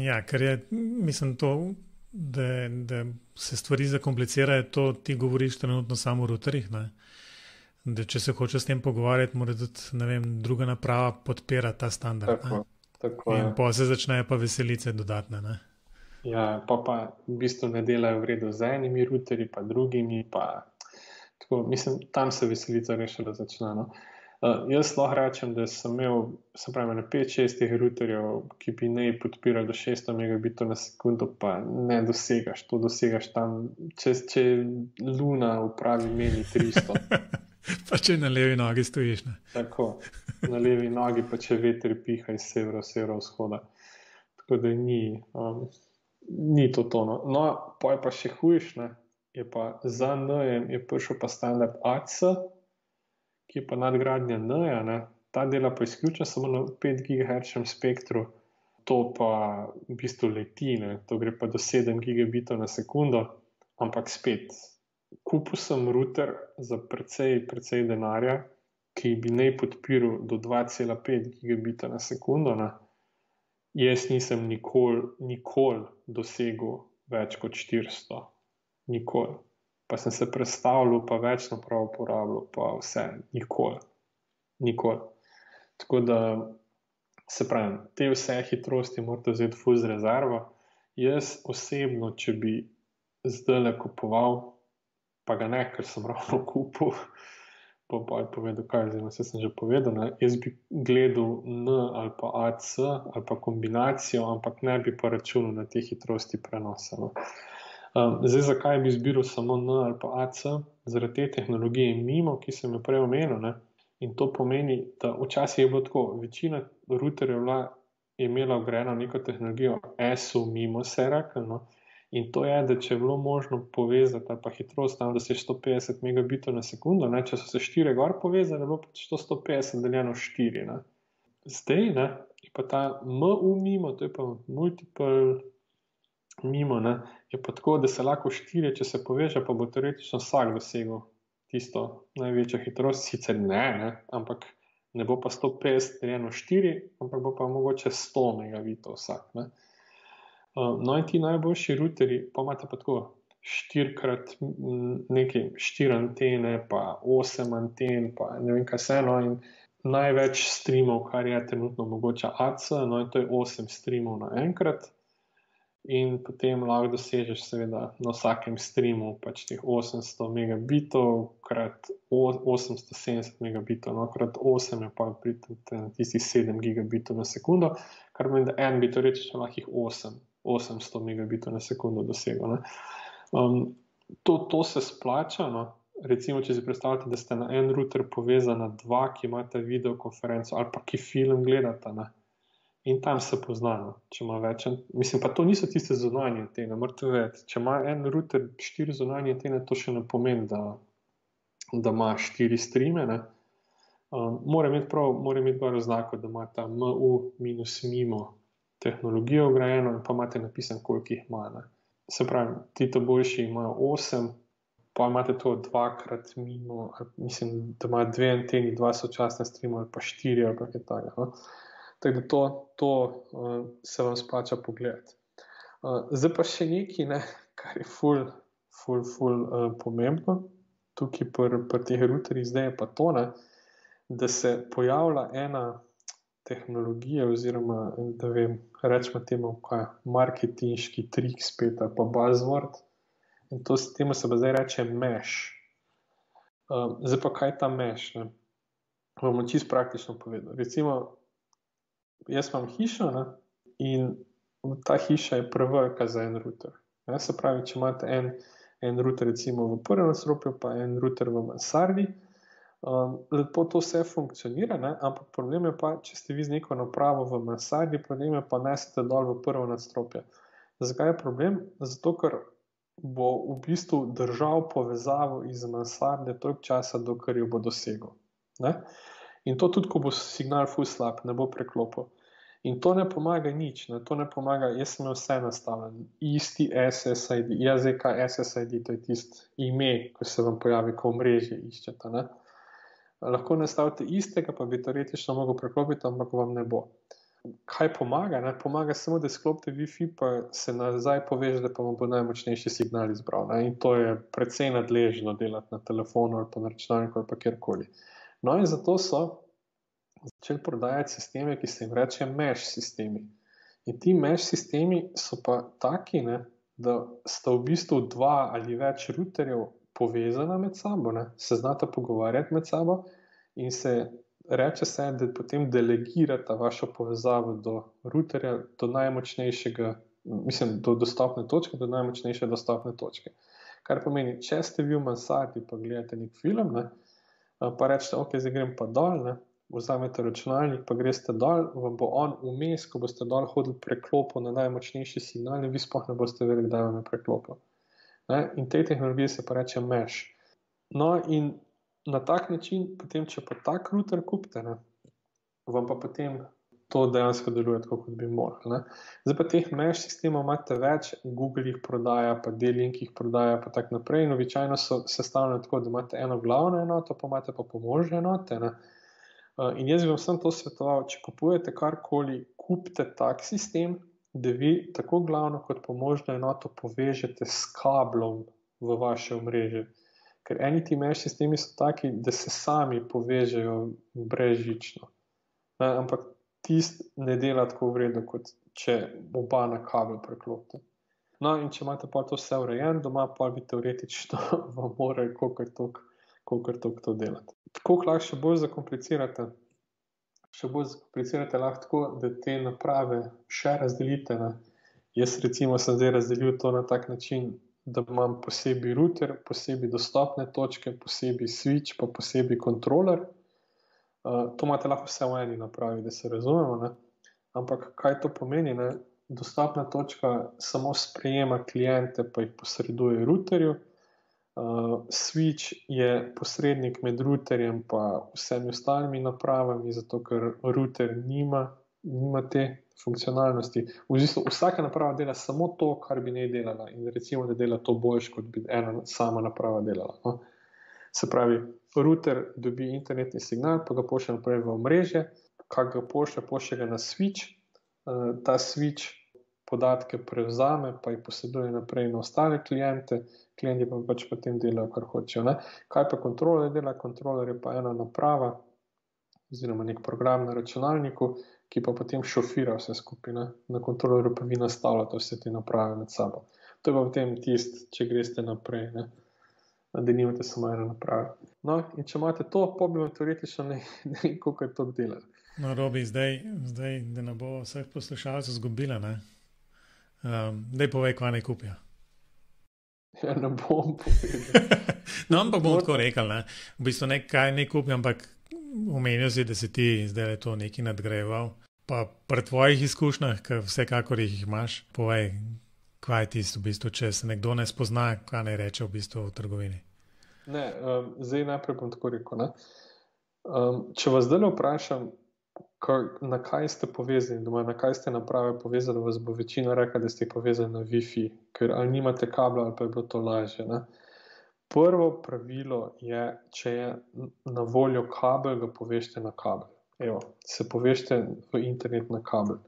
Ja, ker je, mislim, to, da se stvari zakomplicirajo, to ti govoriš trenutno samo o routerjih, da če se hoče s tem pogovarjati, mora tudi, ne vem, druga naprava podpira ta standard. Tako in pa se začnejo pa veselice dodatne. Ja, pa v bistvu ne delajo v redu z enimi routerji, pa drugimi, pa tako, mislim, tam se veselica rešila začne. No? Jaz lahko rečem, da sem imel, se pravi, na 5-6 teh routerjev, ki bi ne podpirali do 600 megabitov na sekundo, pa ne dosegaš, to dosegaš tam, če Luna upravi meni 300. Pa če na levi nogi stojiš. Ne? Tako, na levi nogi, pa če veter piha iz severovzhoda. Tako da ni to tono. No, pa je pa še hujš, je pa za N je prišel pa standard AC, ki je pa nadgradnja N-ja, ne, ta dela pa izključno samo na 5 GHz spektru, to pa v bistvu leti, ne, to gre pa do 7 gigabitov na sekundo, ampak spet, kupil sem router za precej denarja, ki bi naj podpiral do 2,5 gigabita na sekundo, ne. Jaz nisem nikoli dosegel več kot 400, nikoli. Pa sem se predstavljal, pa več naprav uporabljal, pa vse, nikoli. Tako da, se pravim, te vse hitrosti morate vzeti ful z rezervo. Jaz osebno, če bi zdajle kupoval, pa ga ne, ker sem ravno kupil, pa povedal, kaj zdaj, vse sem že povedal, ne? Jaz bi gledal N ali pa AC ali pa kombinacijo, ampak ne bi pa računal na te hitrosti prenosa. No? Zdaj, zakaj bi izbiral samo N ali pa AC? Zaradi te tehnologije MIMO, ki sem jo prej omenil, ne? In to pomeni, da včasih je bilo tako, večina routerjev je imela vgrajeno neko tehnologijo SU MIMO, se je rekel, no? In to je, da če je bilo možno povezati ali pa hitrost tam, da se 150 megabitov na sekundo, ne? Če so se 4 gor povezali, je bilo pač to 150 deljeno 4, ne? Zdaj, ne, je pa ta MU MIMO, to je pa multiple MIMO, ne, je pa tako, da se lahko 4, če se poveže, pa bo teoretično vsak dosegel tisto največjo hitrost, sicer ne, ampak ne bo pa 150 deljeno 4, ampak bo pa mogoče 100 megabitov vsak, ne. No in ti najboljši routerji, pa imate pa tako 4 antene, pa 8 anten, pa ne vem kaj vse, no, in največ streamov, kar je trenutno mogoče AC, no in to je 8 streamov naenkrat. In potem lahko dosežeš seveda na vsakem streamu pač teh 800 megabitov krat 870 megabitov, no krat 8 je pa pri tistih 7 gigabitov na sekundo, kar pomeni, da en bi teoretično lahko jih 800 megabitov na sekundo dosegel, ne. To se splača, no. Recimo, če si predstavljate, da ste na en router povezana dva, ki imate videokonferenco ali pa ki film gledata, ne. In tam se poznano, če ima več, mislim, pa to niso tiste zunanje antene, morate vedeti, če ima en router 4 zunanje antene, to še ne pomeni, da ima 4 streame, ne. Mora imeti gor oznako, da ima ta MU minus MIMO tehnologijo vgrajeno in pa imate napisan, koliko jih ima, ne. Se pravi, ti to boljši imajo 8, pa imate to 2x MIMO, mislim, da ima 2 anteni, 2 sočasne streama ali pa 4 ali pa kaj takega, no. Tako da to se vam splača pogledati. Zdaj pa še nekaj, ne, kar je ful pomembno, tukaj pri teh routerjih zdaj je pa to, ne, da se pojavlja ena tehnologija oziroma, da vem, rečemo temu, kaj marketinški trik spet ali pa buzzword, in temu se pa zdaj reče mesh. Zdaj pa kaj je ta mesh, ne? Bomo čisto praktično povedal. Recimo, jaz imam hišo, ne, in ta hiša je prevelika za en router. Ne, se pravi, če imate en router recimo v prvem nadstropju, pa en router v mansardi, lepo to vse funkcionira, ne, ampak problem je pa, če ste vi z neko napravo v mansardi, problem je pa nesete dol v prvo nadstropje. Zakaj je problem? Zato, ker bo v bistvu držal povezavo iz mansarde toliko časa, dokler jo bo dosegel. Ne? In to tudi, ko bo signal ful slab, ne bo preklopil. In to ne pomaga nič, ne? To ne pomaga, jaz sem vse nastavljen, isti SSID, zdaj kaj SSID, to je tisto ime, ko se vam pojavi, ko omrežje iščete, ne? Lahko nastavite istega, pa bi teoretično mogel preklopiti, ampak vam ne bo. Kaj pomaga? Ne? Pomaga samo, da sklopite Wi-Fi, pa se nazaj povežete, pa vam bo najmočnejši signal izbral, ne? In to je precej nadležno delati na telefonu ali pa na računalniku ali pa kjerkoli. No in zato so začeli prodajati sisteme, ki se jim reče mesh sistemi. In ti mesh sistemi so pa taki, ne, da sta v bistvu dva ali več routerjev povezana med sabo, ne, se znata pogovarjati med sabo in reče se, da potem delegirata vašo povezavo do routerja, do najmočnejšega, mislim, do dostopne točke, do najmočnejše dostopne točke. Kar pomeni, če ste vi v mansardi pa gledate nek film, ne, pa rečete, ok, zdaj grem pa dol, ne, vzamete računalnik, pa greste dol, vam bo on vmes, ko boste dol hodili, preklopil na najmočnejši signal in vi sploh ne boste vedeli, kdaj vam je preklopil. Ne? In tej tehnologiji se pa reče mesh. No in na tak način, potem, če pa tak router kupite, ne, vam pa potem to dejansko deluje tako, kot bi morali. Zdaj pa teh mesh sistemov imate več, Google jih prodaja, pa D-Link jih prodaja, pa tak naprej. In običajno so sestavljene tako, da imate eno glavno enoto, pa imate pa pomožne enote. Ne. In jaz bi vam sem to svetoval, če kupujete karkoli, kupite tak sistem, da vi tako glavno kot pomožno enoto povežete s kablom v vaše omrežje. Ker eni ti mesh sistemi so taki, da se sami povežejo brezžično. Ampak tist ne dela tako v redu, kot če oba na kabel preklopite. No, in če imate pa to vse urejeno doma, pa bi teoretično vam morali kolikor toliko to delati. Tako lahko še bolj zakomplicirate. Še bolj zakomplicirate lahko tako, da te naprave še razdelite. Ne. Jaz recimo sem zdaj razdelil to na tak način, da imam posebej router, posebej dostopne točke, posebej switch, pa posebej kontroler. To imate lahko vse v eni napravi, da se razumemo. Ne. Ampak kaj to pomeni? Ne? Dostopna točka samo sprejema klijente, pa jih posreduje routerju. Switch je posrednik med routerjem pa vsemi ostalimi napravami, zato ker router nima te funkcionalnosti. V bistvu vsaka naprava dela samo to, kar bi ne delala, in recimo, da dela to boljš, kot bi ena sama naprava delala. No? Se pravi, router dobi internetni signal, pa ga pošlje naprej v omrežje, kak ga pošlje ga na switch, ta switch podatke prevzame, pa jih posreduje naprej na ostale klijente, klienti pa pač potem delajo, kar hočejo. Ne? Kaj pa kontroler dela? Kontroler je pa ena naprava, oziroma nek program na računalniku, ki pa potem šofira vse skupaj. Ne? Na kontrolerju pa vi nastavljate vse te naprave med sabo. To je pa potem tist, če greste naprej, ne? Da nimate samo eno napravo. No, in če imate to, pa bi vam teoretično koliko to delali. No, Robi, zdaj, da ne bo vseh poslušalcev zgubila, ne? Daj povej, kva ne kupijo. Ja, ne bom povedal. No, ampak bom tako rekel, ne? V bistvu nekaj ne kupijo, ampak omenil si, da si ti zdaj to nekaj nadgrajeval. Pa pri tvojih izkušnjah, ker vsekakor jih imaš, povej, kva je tisto v bistvu, če se nekdo ne spozna, kva ne reče v bistvu v trgovini. Ne, zdaj najprej bom tako rekel, ne? Če vas zdaj vprašam, na kaj ste povezani doma, na kaj ste naprave povezali, vas bo večina rekla, da ste povezani na Wi-Fi, ker ali nimate kabla, ali pa je bilo to lažje. Ne? Prvo pravilo je, če je na voljo kabel, ga povežite na kabel. Evo, se povežite v internet na kabel.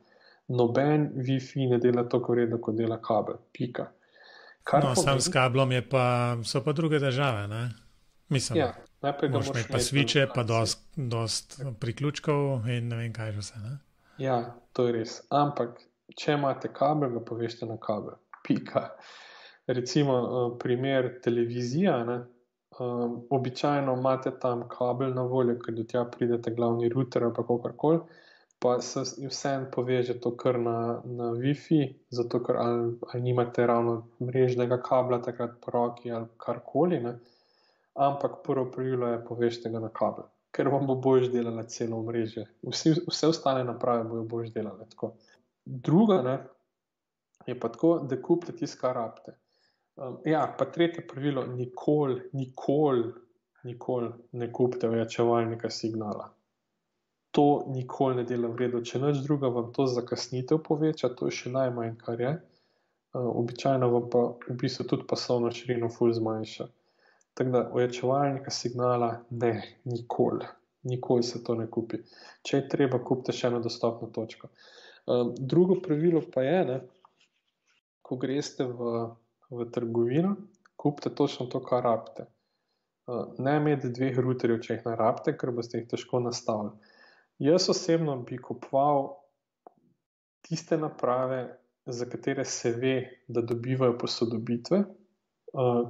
Noben Wi-Fi ne dela tako redo, kot dela kabel. Pika. No, sam s kablom so pa druge države, ne? Mislim, ja, moraš imeti pa switche, pa dost priključkov in ne vem kaj že vse, ne? Ja, to je res. Ampak, če imate kabel, ga povežite na kabel. Pika. Recimo, primer televizija, ne? Običajno imate tam kabel na voljo, ker do tja pridete glavni router ali pa kakorkoli, pa se vsem poveže to kar na Wi-Fi, zato ker ali nimate ravno mrežnega kabla takrat po roki ali karkoli, ne? Ampak prvo pravilo je, povežite ga na kabel, ker vam bo boljš delala celo omrežje. Vse ostale naprave bojo boljš delale tako. Druga, ne, je pa tako, da kupite tisto, kar rabite. Ja, pa tretje pravilo, nikoli ne kupite ojačevalnika signala. To nikoli ne dela v redu. Če nič druga, vam to zakasnitev poveča, to je še najmanj, kar je. Običajno vam pa v bistvu tudi pasovno širino ful zmanjša. Tako da ojačevalnika signala ne, nikoli se to ne kupi. Če je treba, kupite še eno dostopno točko. Drugo pravilo pa je, ne, ko greste v trgovino, kupite točno to, kar rabite. Ne imeti dveh routerjev, če jih ne rabite, ker boste jih težko nastavili. Jaz osebno bi kupoval tiste naprave, za katere se ve, da dobivajo posodobitve,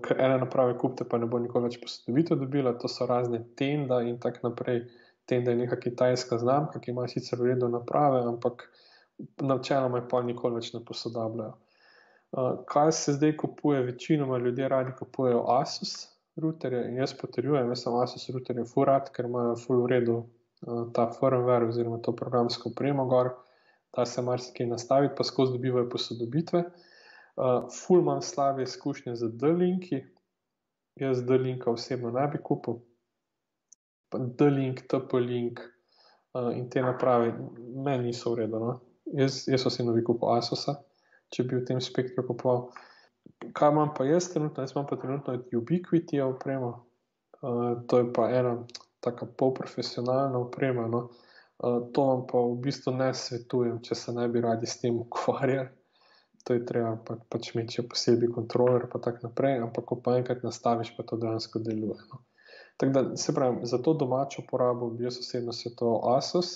ker ene naprave kupite, pa ne bo nikoli več posodobitev dobila, to so razne Tenda in tak naprej. Tenda je neka kitajska znamka, ki ima sicer v redu naprave, ampak načeloma je pa nikoli več ne posodabljajo. Kaj se zdaj kupuje, večinoma ljudje radi kupujejo Asus routerje in jaz potrjujem, jaz sem Asus routerje ful rad, ker imajo ful v redu ta firmware oziroma to programsko opremo gor, da se marsikaj nastaviti, pa skozi dobivajo posodobitve. Ful imam slabe izkušnje z D-Linki, jaz D-Linka osebno ne bi kupil, D-Link, TP-Link in te naprave meni niso v redu. No? Jaz osebno bi kupil Asusa, če bi v tem spektru kupoval. Kaj imam pa jaz trenutno? Jaz imam pa trenutno Ubiquiti opremo. To je pa ena taka polprofesionalna oprema. No? To vam pa v bistvu ne svetujem, če se ne bi radi s tem ukvarjali. To je treba pač imeti še posebej kontroler pa tak naprej, ampak ko pa enkrat nastaviš, pa to dejansko deluje. No? Tako da, se pravi, za to domačo porabo bi jaz osebno svetoval Asus.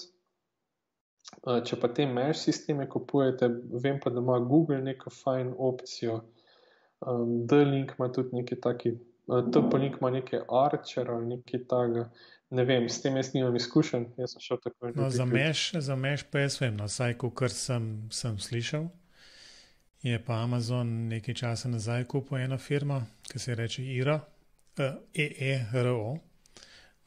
Če pa te mesh sisteme kupujete, vem pa, da ima Google neko fajn opcijo. D-Link ima tudi nekaj taki, TP-Link ima nekaj Archer ali nekaj takega. Ne vem, s tem jaz nimam izkušenj, jaz sem šel tako. No, za mesh pa jaz vem, no, saj kakor sem slišal, je pa Amazon nekaj časa nazaj kupil eno firmo, ki se reče EERO.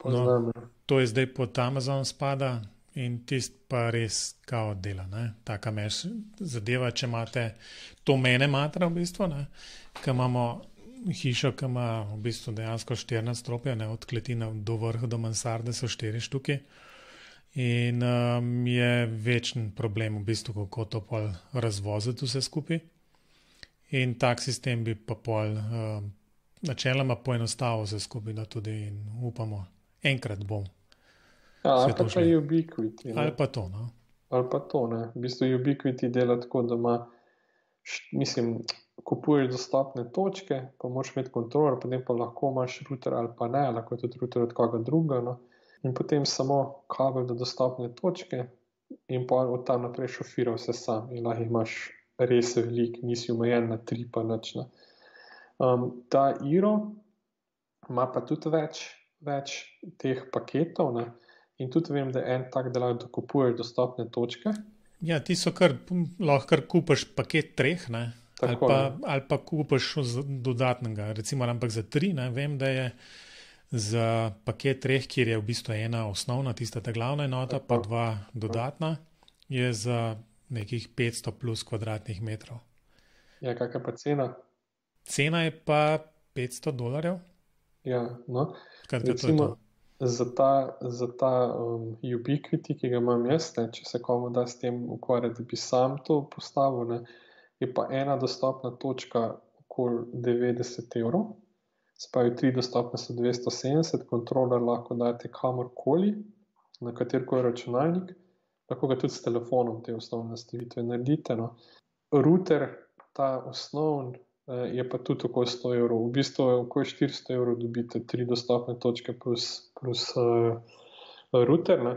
No, to je zdaj pod Amazon spada in tist pa res kao dela, ne? Taka mesh zadeva, če imate, to mene matra v bistvu, ne? Ker imamo hišo, ki ima v bistvu dejansko 4 nadstropja, ne? Od kletina do vrha do mansarde so 4 štuki in je večen problem v bistvu, kako to pol razvoziti vse skupaj in tak sistem bi pa pol načeloma poenostavil vse skupaj, da tudi in upamo, enkrat bom. Ali pa je Ubiquiti. Ali pa to, no. Ali pa to, ne. V bistvu Ubiquiti dela tako, da ima, mislim, kupuješ dostopne točke, pa moraš imeti kontroler, potem pa lahko imaš router ali pa ne, lahko je tudi router od koga druga, no. In potem samo kabel do dostopne točke in pa od tam naprej šofira vse sam in lahko imaš res velik, nisi omejen na 3 pa nič, ne. Ta EERO ima pa tudi več teh paketov, ne. In tudi vem, da en tak, da lahko kupuješ dostopne točke. Ja, ti so lahko kar kupiš paket 3, ne? Ali pa kupiš dodatnega, recimo, ampak za 3, ne? Vem, da je za paket 3, kjer je v bistvu ena osnovna, tista ta glavna enota, pa 2 dodatna, je za nekih 500 plus kvadratnih metrov. Ja, kakšna pa cena? Cena je pa $500. Ja, no. Recimo, za ta Ubiquiti, ki ga imam jaz, ne, če se komu da s tem ukvarjati, da bi sam to postavil, ne, je pa ena dostopna točka okoli €90. Se pravi, 3 dostopne so 270, kontroler lahko date kamorkoli, na katerikoli računalnik, lahko ga tudi s telefonom te osnovne nastavitve naredite. No. Router, ta osnovn, je pa tudi okoli €100. V bistvu je okoli €400 dobite 3 dostopne točke plus router, ne.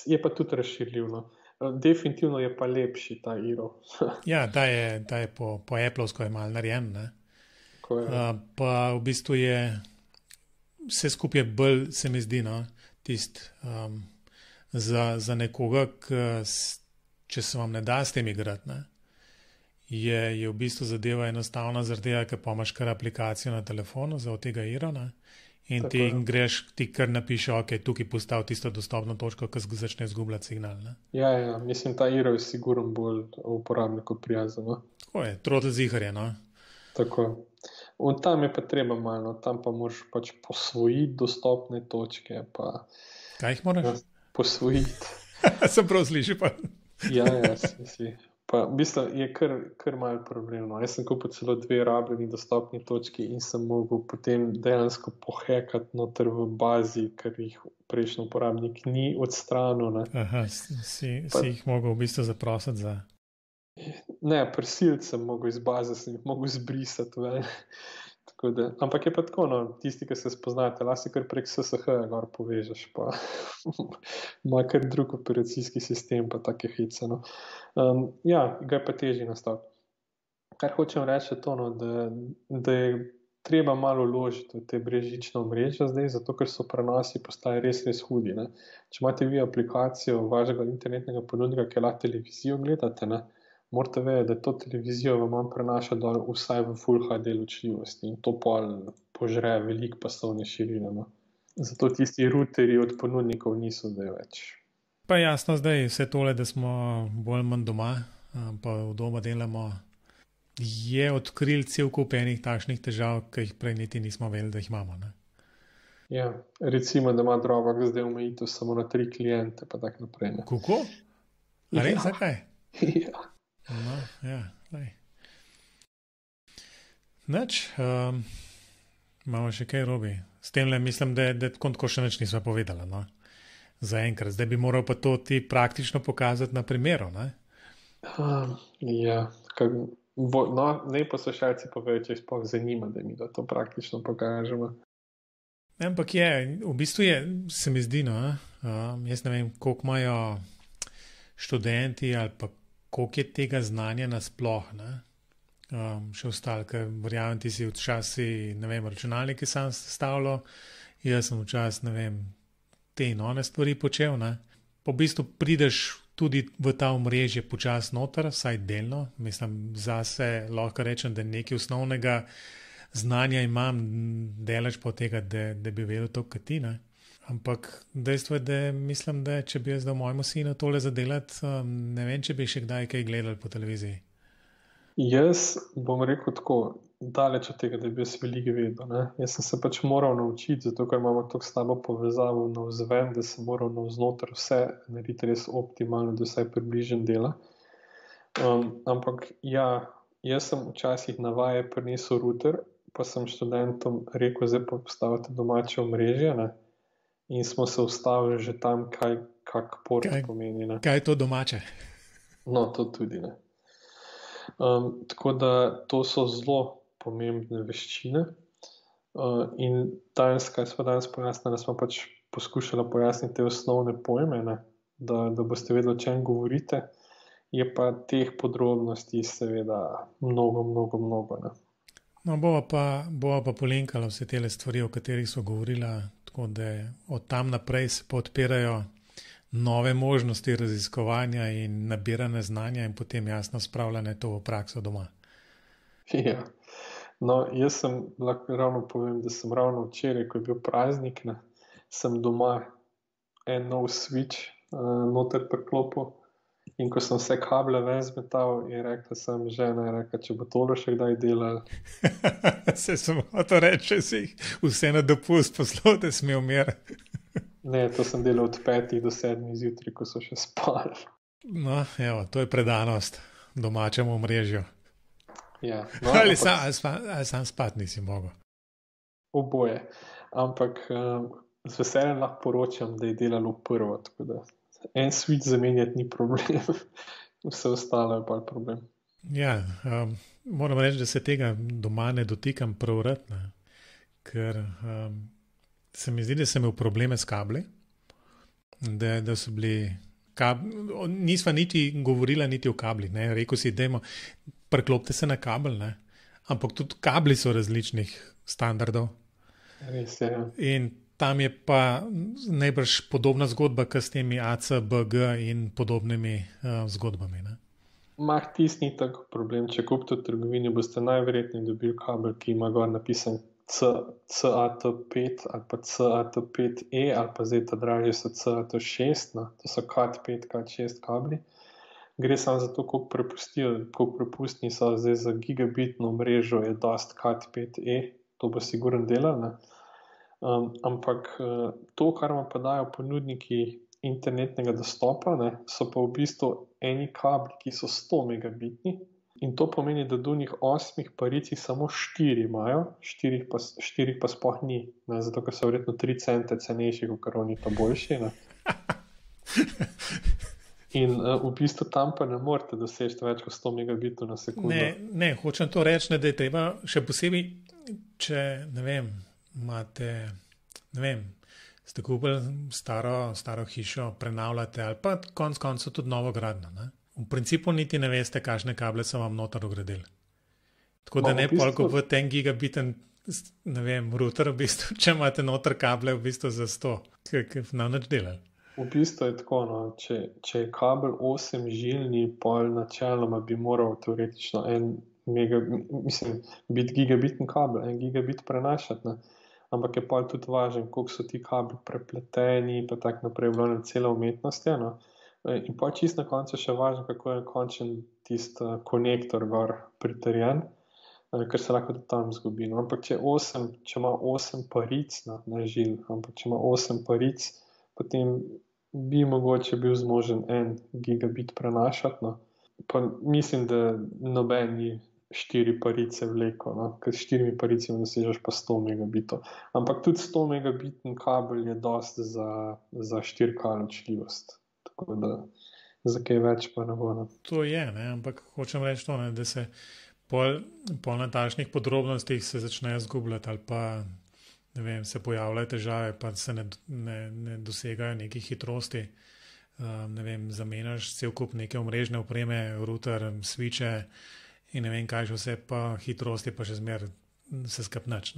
Je pa tudi razširljiv. No. Definitivno je pa lepši ta EERO. Ja, ta je po Applovsko je malo narejen, ne. Pa v bistvu je vse skupaj bolj, se mi zdi, no, za nekoga, če se vam ne da s tem igrati, ne, je v bistvu zadeva enostavna, zaradi tega, ker pa imaš kar aplikacijo na telefonu za od tega EERO, ne, in ti kar napiše, ok, tukaj postav tisto dostopno točko, ki začne izgubljati signal, ne. Ja, mislim, ta EERO je sigurno bolj uporabniku prijazen, no. Tako je, trotl zihar je, no. Tako. Tam je pa treba malo, tam pa moraš pač posvojiti dostopne točke, pa... Kaj jih moraš? Posvojiti. Sem prav slišal, pa... Ja, si. Pa v bistvu je kar malo problemno. Jaz sem kupil celo 2 rabljeni dostopni točki in sem mogel potem dejansko pohekati noter v bazi, ker jih prejšnji uporabnik ni odstranil, ne. Aha, si jih mogel v bistvu zaprositi za... Ne, prisiliti sem mogel iz baze, sem jih mogel zbrisati ven. Tako da, ampak je pa tako, no, tisti, ki se spoznate, lahko si kar prek SSH gor povežeš, pa ima kar drug operacijski sistem, pa take hice, no. Ja, ga je pa težje nastaviti. Kar hočem reči je to, no, da je treba malo vložiti v te brezžične omrežja zdaj, zato ker so prenosi postali res hudi, ne. Če imate vi aplikacijo vašega internetnega ponudnika, ki lahko televizijo gledate, ne, morate vedeti, da to televizijo vam prenaša dol vsaj v Full HD ločljivosti in to požre veliko pasovne širine. No. Zato tisti routerji od ponudnikov niso zdaj več. Pa jasno zdaj vse tole, da smo bolj manj doma, pa v doma delamo, je odkril cel kup enih takšnih težav, ki jih prej niti nismo vedeli, da jih imamo. Ne? Ja, recimo, da ima Dropbox zdaj omejitev samo na 3 klijente, pa tako naprej. Ne. Kako? A res, Ja. zakaj? Ja. No, ja, lej. Nič, imamo še kaj, Robi. S tem le mislim, da tako še nič nismo povedali, no? Za enkrat. Zdaj bi moral pa to ti praktično pokazati na primeru, ne? Ja, no, ne poslušalci povedo, če sploh zanima, da mi da to praktično pokažemo. Ampak je, v bistvu je, se mi zdi, no, jaz ne vem, koliko imajo študenti ali pa koliko je tega znanja nasploh, ne? Še ostalo, ker verjamem, ti si včasih, ne vem, računalnike sam sestavljal, jaz sem včasih, ne vem, te in one stvari počel, ne. Po bistvu prideš tudi v ta omrežje počas noter, vsaj delno, mislim, zase lahko rečem, da nekaj osnovnega znanja imam, delež po tega, da bi vedel to, kot ti, ne. Ampak dejstvo je, da mislim, da če bi jaz dal mojemu sinu tole zadelati, ne vem, če bi še kdaj kaj gledali po televiziji. Jaz bom rekel tako, daleč od tega, da bi jaz veliko vedel. Ne? Jaz sem se pač moral naučiti, zato ker imamo tako slabo povezavo navzven, da sem moral navznoter vse narediti res optimalno, da vsaj približen dela. Ampak ja, jaz sem včasih na vaje prinesel router, pa sem študentom rekel, zdaj pa postavite domače omrežje, ne? In smo se ustavili že tam, kak port pomeni. Ne? Kaj je to domače? No, to tudi ne. Tako da to so zelo pomembne veščine. In danes, kaj smo danes pojasnili, smo pač poskušali pojasniti te osnovne pojme, ne? Da boste vedeli, o čem govorite. Je pa teh podrobnosti seveda mnogo, ne? No, bova pa polinkala vse te stvari, o katerih so govorila, tako da od tam naprej se pa odpirajo nove možnosti raziskovanja in nabiranja znanja in potem jasno spravljanje to v prakso doma. Ja, no, jaz sem lahko ravno povem, da sem ravno včeraj, ko je bil praznik, ne, sem doma en nov switch noter priklopil in ko sem vse kable ven zmetal, je rekla sem žena, je rekla, če bo tole še kdaj delal. Se sem hotel reči, če si vse na dopust poslal, da si imel mir. Ne, to sem delal od 5 do 7 zjutraj, ko so še spali. No, evo, to je predanost domačemu omrežju. Ja, no, ali sam spat nisi mogel? Oboje. Ampak z veseljem lahko poročam, da je delalo prvo, tako da en switch zamenjati ni problem. Vse ostalo je pa problem. Ja, moram reči, da se tega doma ne dotikam prav rad, ne? Ker se mi zdi, da sem imel probleme s kabli, da so bili nisva niti govorila niti o kablih, ne? Rekel si, dajmo, priklopite se na kabel, ne? Ampak tudi kabli so različnih standardov. Res je, ja. In tam je pa najbrž podobna zgodba, kot s temi AC, BG in podobnimi zgodbami, ne? Tisti ni tako problem. Če kupite v trgovini, boste najverjetneje dobili kabel, ki ima gor napisan CAT5 ali pa CAT5E ali pa zdaj ta dražji so CAT6, no? To so CAT5, CAT6 kabli. Gre samo za to, koliko prepustni so. Zdaj za gigabitno mrežo je dost CAT5E, to bo sigurno delal, ne? Ampak to, kar vam pa dajo ponudniki internetnega dostopa, ne, so pa v bistvu eni kabli, ki so 100 megabitni in to pomeni, da do njih 8 paricih samo 4 imajo, 4 pa sploh ni, ne, zato ker so verjetno 3 cente cenejši, kot oni pa boljši, ne. In v bistvu tam pa ne morete doseči več kot 100 megabitov na sekundo. Ne, hočem to reči, da je treba še posebej, če, ne vem, imate, ne vem, ste kupili staro hišo, prenavljate ali pa konec koncev tudi novo gradnjo, ne? V principu niti ne veste, kakšne kable so vam noter ugradili. Tako da ne polko v ten gigabiten, ne vem, router, v bistvu, če imate noter kable v bistvu za 100, ki nam nič delali. V bistvu je tako, no, če je kabel 8 žilni, pol načeloma bi moral teoretično biti gigabitni kabel, 1 gigabit prenašati, ne. Ampak je pa tudi važen, koliko so ti kabli prepleteni, pa tako naprej, v cela umetnost je, no. In pa čisto na koncu še važno, kako je končen tisti konektor gor pritrjen. ker se lahko tudi tam zgubi. No. Ampak če ima 8 paric na žil, ampak če ima 8 paric, potem bi mogoče bil zmožen 1 gigabit prenašati. No. Pa mislim, da noben ni 4 parice vleko, no. Ker s 4 paricami dosežeš pa 100 megabitov. Ampak tudi 100 megabitni kabel je dost za 4K ločljivost. Tako da za kaj več pa ne bo. To je, ne? Ampak hočem reči to, ne? Da se po na takšnih podrobnostih se začnejo zgubljati ali pa ne vem, se pojavljajo težave, pa se ne dosegajo nekih hitrosti. Ne vem, zamenjaš cel kup neke omrežne opreme, router, switche in ne vem kaj še vse, pa hitrosti pa še zmer se skapnač.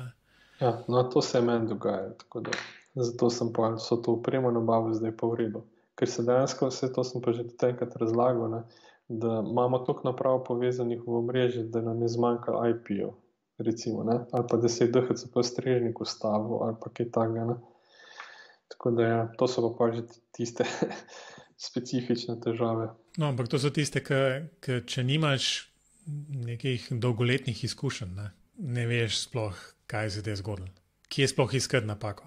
Ja, no to se meni dogaja, tako da zato sem pa so to opremo nabavil zdaj pa v redu. Ker se dejansko, vse to sem pa že tudi enkrat razlagal, ne, da imamo toliko naprav povezanih v omrežje, da nam je zmanjkalo IP-ov, recimo, ne, ali pa da se je DHCP strežnik ustavil, ali pa kaj takega, ne. Tako da ja, to so pa že tiste specifične težave. No, ampak to so tiste, ki če nimaš nekih dolgoletnih izkušenj, ne veš sploh, kaj se ti je zgodilo. Kje sploh iskati napako?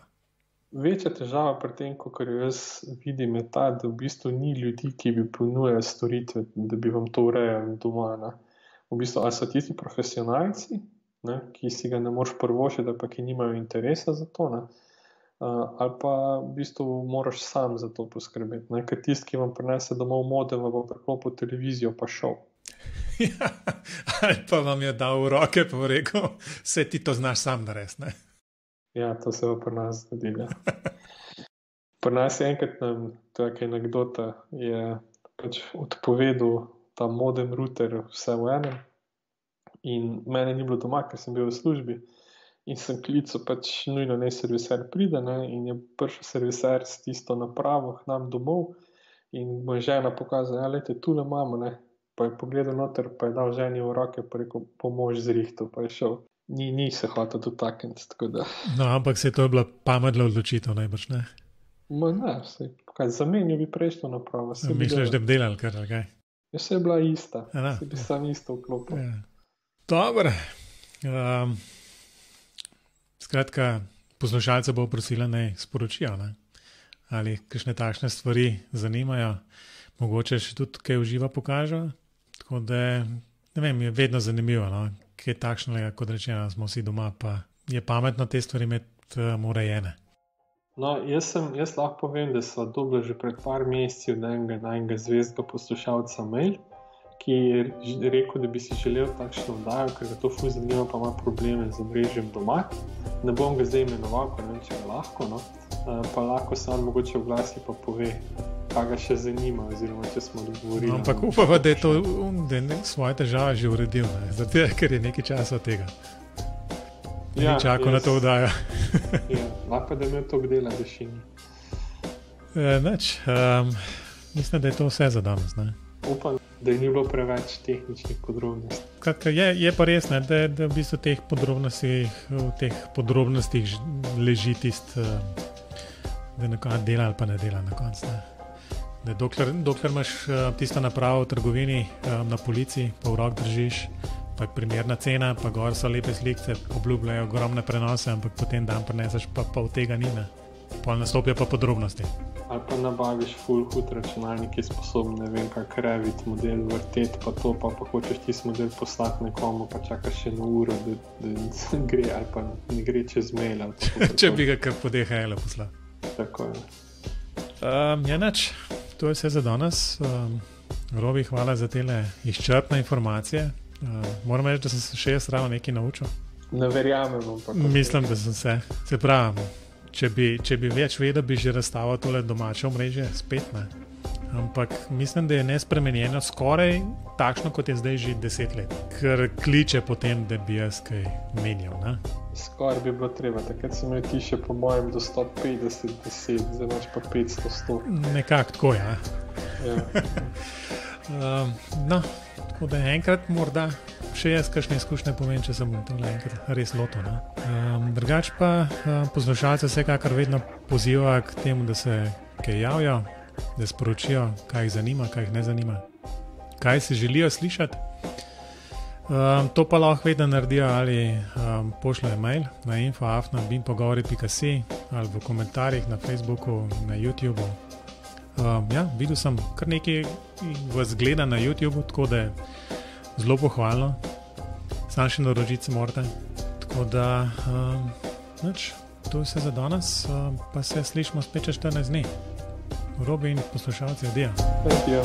Večja težava pri tem, kot jaz vidim, je ta, da v bistvu ni ljudi, ki bi ponujali storitve, da bi vam to urejali doma. Ne. V bistvu, ali so tisti profesionalci, ne, ki si ga ne moreš prvošiti, pa ki nimajo interesa za to, ne, ali pa v bistvu moraš sam za to poskrbeti. Ne, ker tisti, ki vam prinese domov modem, vam priklopil televizijo pa šel. Ja, ali pa vam je dal v roke pa rekel, se ti to znaš sam narediti, ne? Ja, to se bo pri nas zgodilo. Pri nas je enkrat, to je neka anekdota, je pač odpovedal ta modem router vse v enem in mene ni bilo doma, ker sem bil v službi in sem klical pač nujno naj serviser pride, ne, in je prišel serviser s tisto napravo k nam domov in mu je žena pokazala, ja, lejte, tule imamo, ne, pa je pogledal noter, pa je dal ženi v roke, pa rekel, pomož zrihtal, pa je šel. Ni se hotel dotakniti, tako da. No, ampak se to je bila pametna odločitev, najbrž, ne? Ma ne, zamenil bi prejšnjo napravo. Misliš, da bi delal kar, kaj? Ja, se je bila ista, se bi sam isto vklopil. Ja. Dobro. Skratka, poslušalce bo prosila, naj sporočijo, ne? Ali kakšne takšne stvari zanimajo, mogoče še tudi kaj uživa pokažejo, tako da, ne vem, je vedno zanimivo, no? Kaj takšnega, kot rečeno, smo vsi doma, pa je pametno te stvari imeti urejene. No, jaz lahko povem, da so dobili že pred par meseci od enega zvezdega poslušalca mail, ki je rekel, da bi si želel takšno oddajo, ker ga to ful zanima, pa ima probleme z omrežjem doma. Ne bom ga zdaj imenoval, ker ne vem, če ga lahko, no. Pa lahko se on mogoče oglasi pa pove, kaj ga še zanima, oziroma če smo dogovorili. No, ampak upava, da je to svoje težave že uredil, ne? Zato, ker je nekaj časa od tega. Ni čakal na to oddajo. Ja, lahko da imel toliko dela, da še ni. Mislim, da je to vse za danes, ne? Upam, da ni bilo preveč tehničnih podrobnosti. Kratka, je pa res, ne, da v bistvu v teh podrobnostih leži tist, da nekaj dela ali pa ne dela na koncu. Da dokler imaš tisto napravo v trgovini na polici, pa v rok držiš, pa je primerna cena, pa gor so lepe slikce, obljubljajo ogromne prenose, ampak potem dan prineseš pa od tega ni, ne. Pol nastopijo pa podrobnosti. Ali pa nabaviš full hud računalnik, ki je sposoben, ne vem, kak Revit model vrteti, pa to, pa hočeš tisti model poslati nekomu, pa čakaš še eno uro, da gre, ali pa ne gre čez mail. Če bi ga kar po DHL poslal. Tako je. Ja, nič, to je vse za danes. Robi, hvala za tele izčrpne informacije. Moram reči, da sem se še jaz ravno nekaj naučil. Ne verjamem, ampak. Mislim, da sem se. Se pravi, če bi več vedel, bi že razstavil tole domače omrežje spet, ne. Ampak mislim, da je nespremenjeno skoraj takšno, kot je zdaj že 10 let. Ker kliče potem, da bi jaz kaj menjal, ne. Skoraj bi bilo treba, takrat si imel ti še po mojem do 150, 10, zdaj imaš pa 500, 100. Nekako tako, ja. No, tako da enkrat morda še jaz kakšne izkušnje povem, če sem tole enkrat res lotil, ne. Drugač pa poslušalce vsekakor vedno poziva k temu, da se kaj javijo, da sporočijo, kaj jih zanima, kaj jih ne zanima, kaj se želijo slišati. To pa lahko vedno naredijo ali pošljajo mail na info@binpogovori.si ali v komentarjih na Facebooku, na YouTubu. Ja, videl sem kar nekaj vas gleda na YouTubu, tako da je zelo pohvalno. Sam še naročiti se morate. Tako da, to je vse za danes, pa se slišimo spet čez 14 dni. Robi in poslušalci, adijo. Adijo.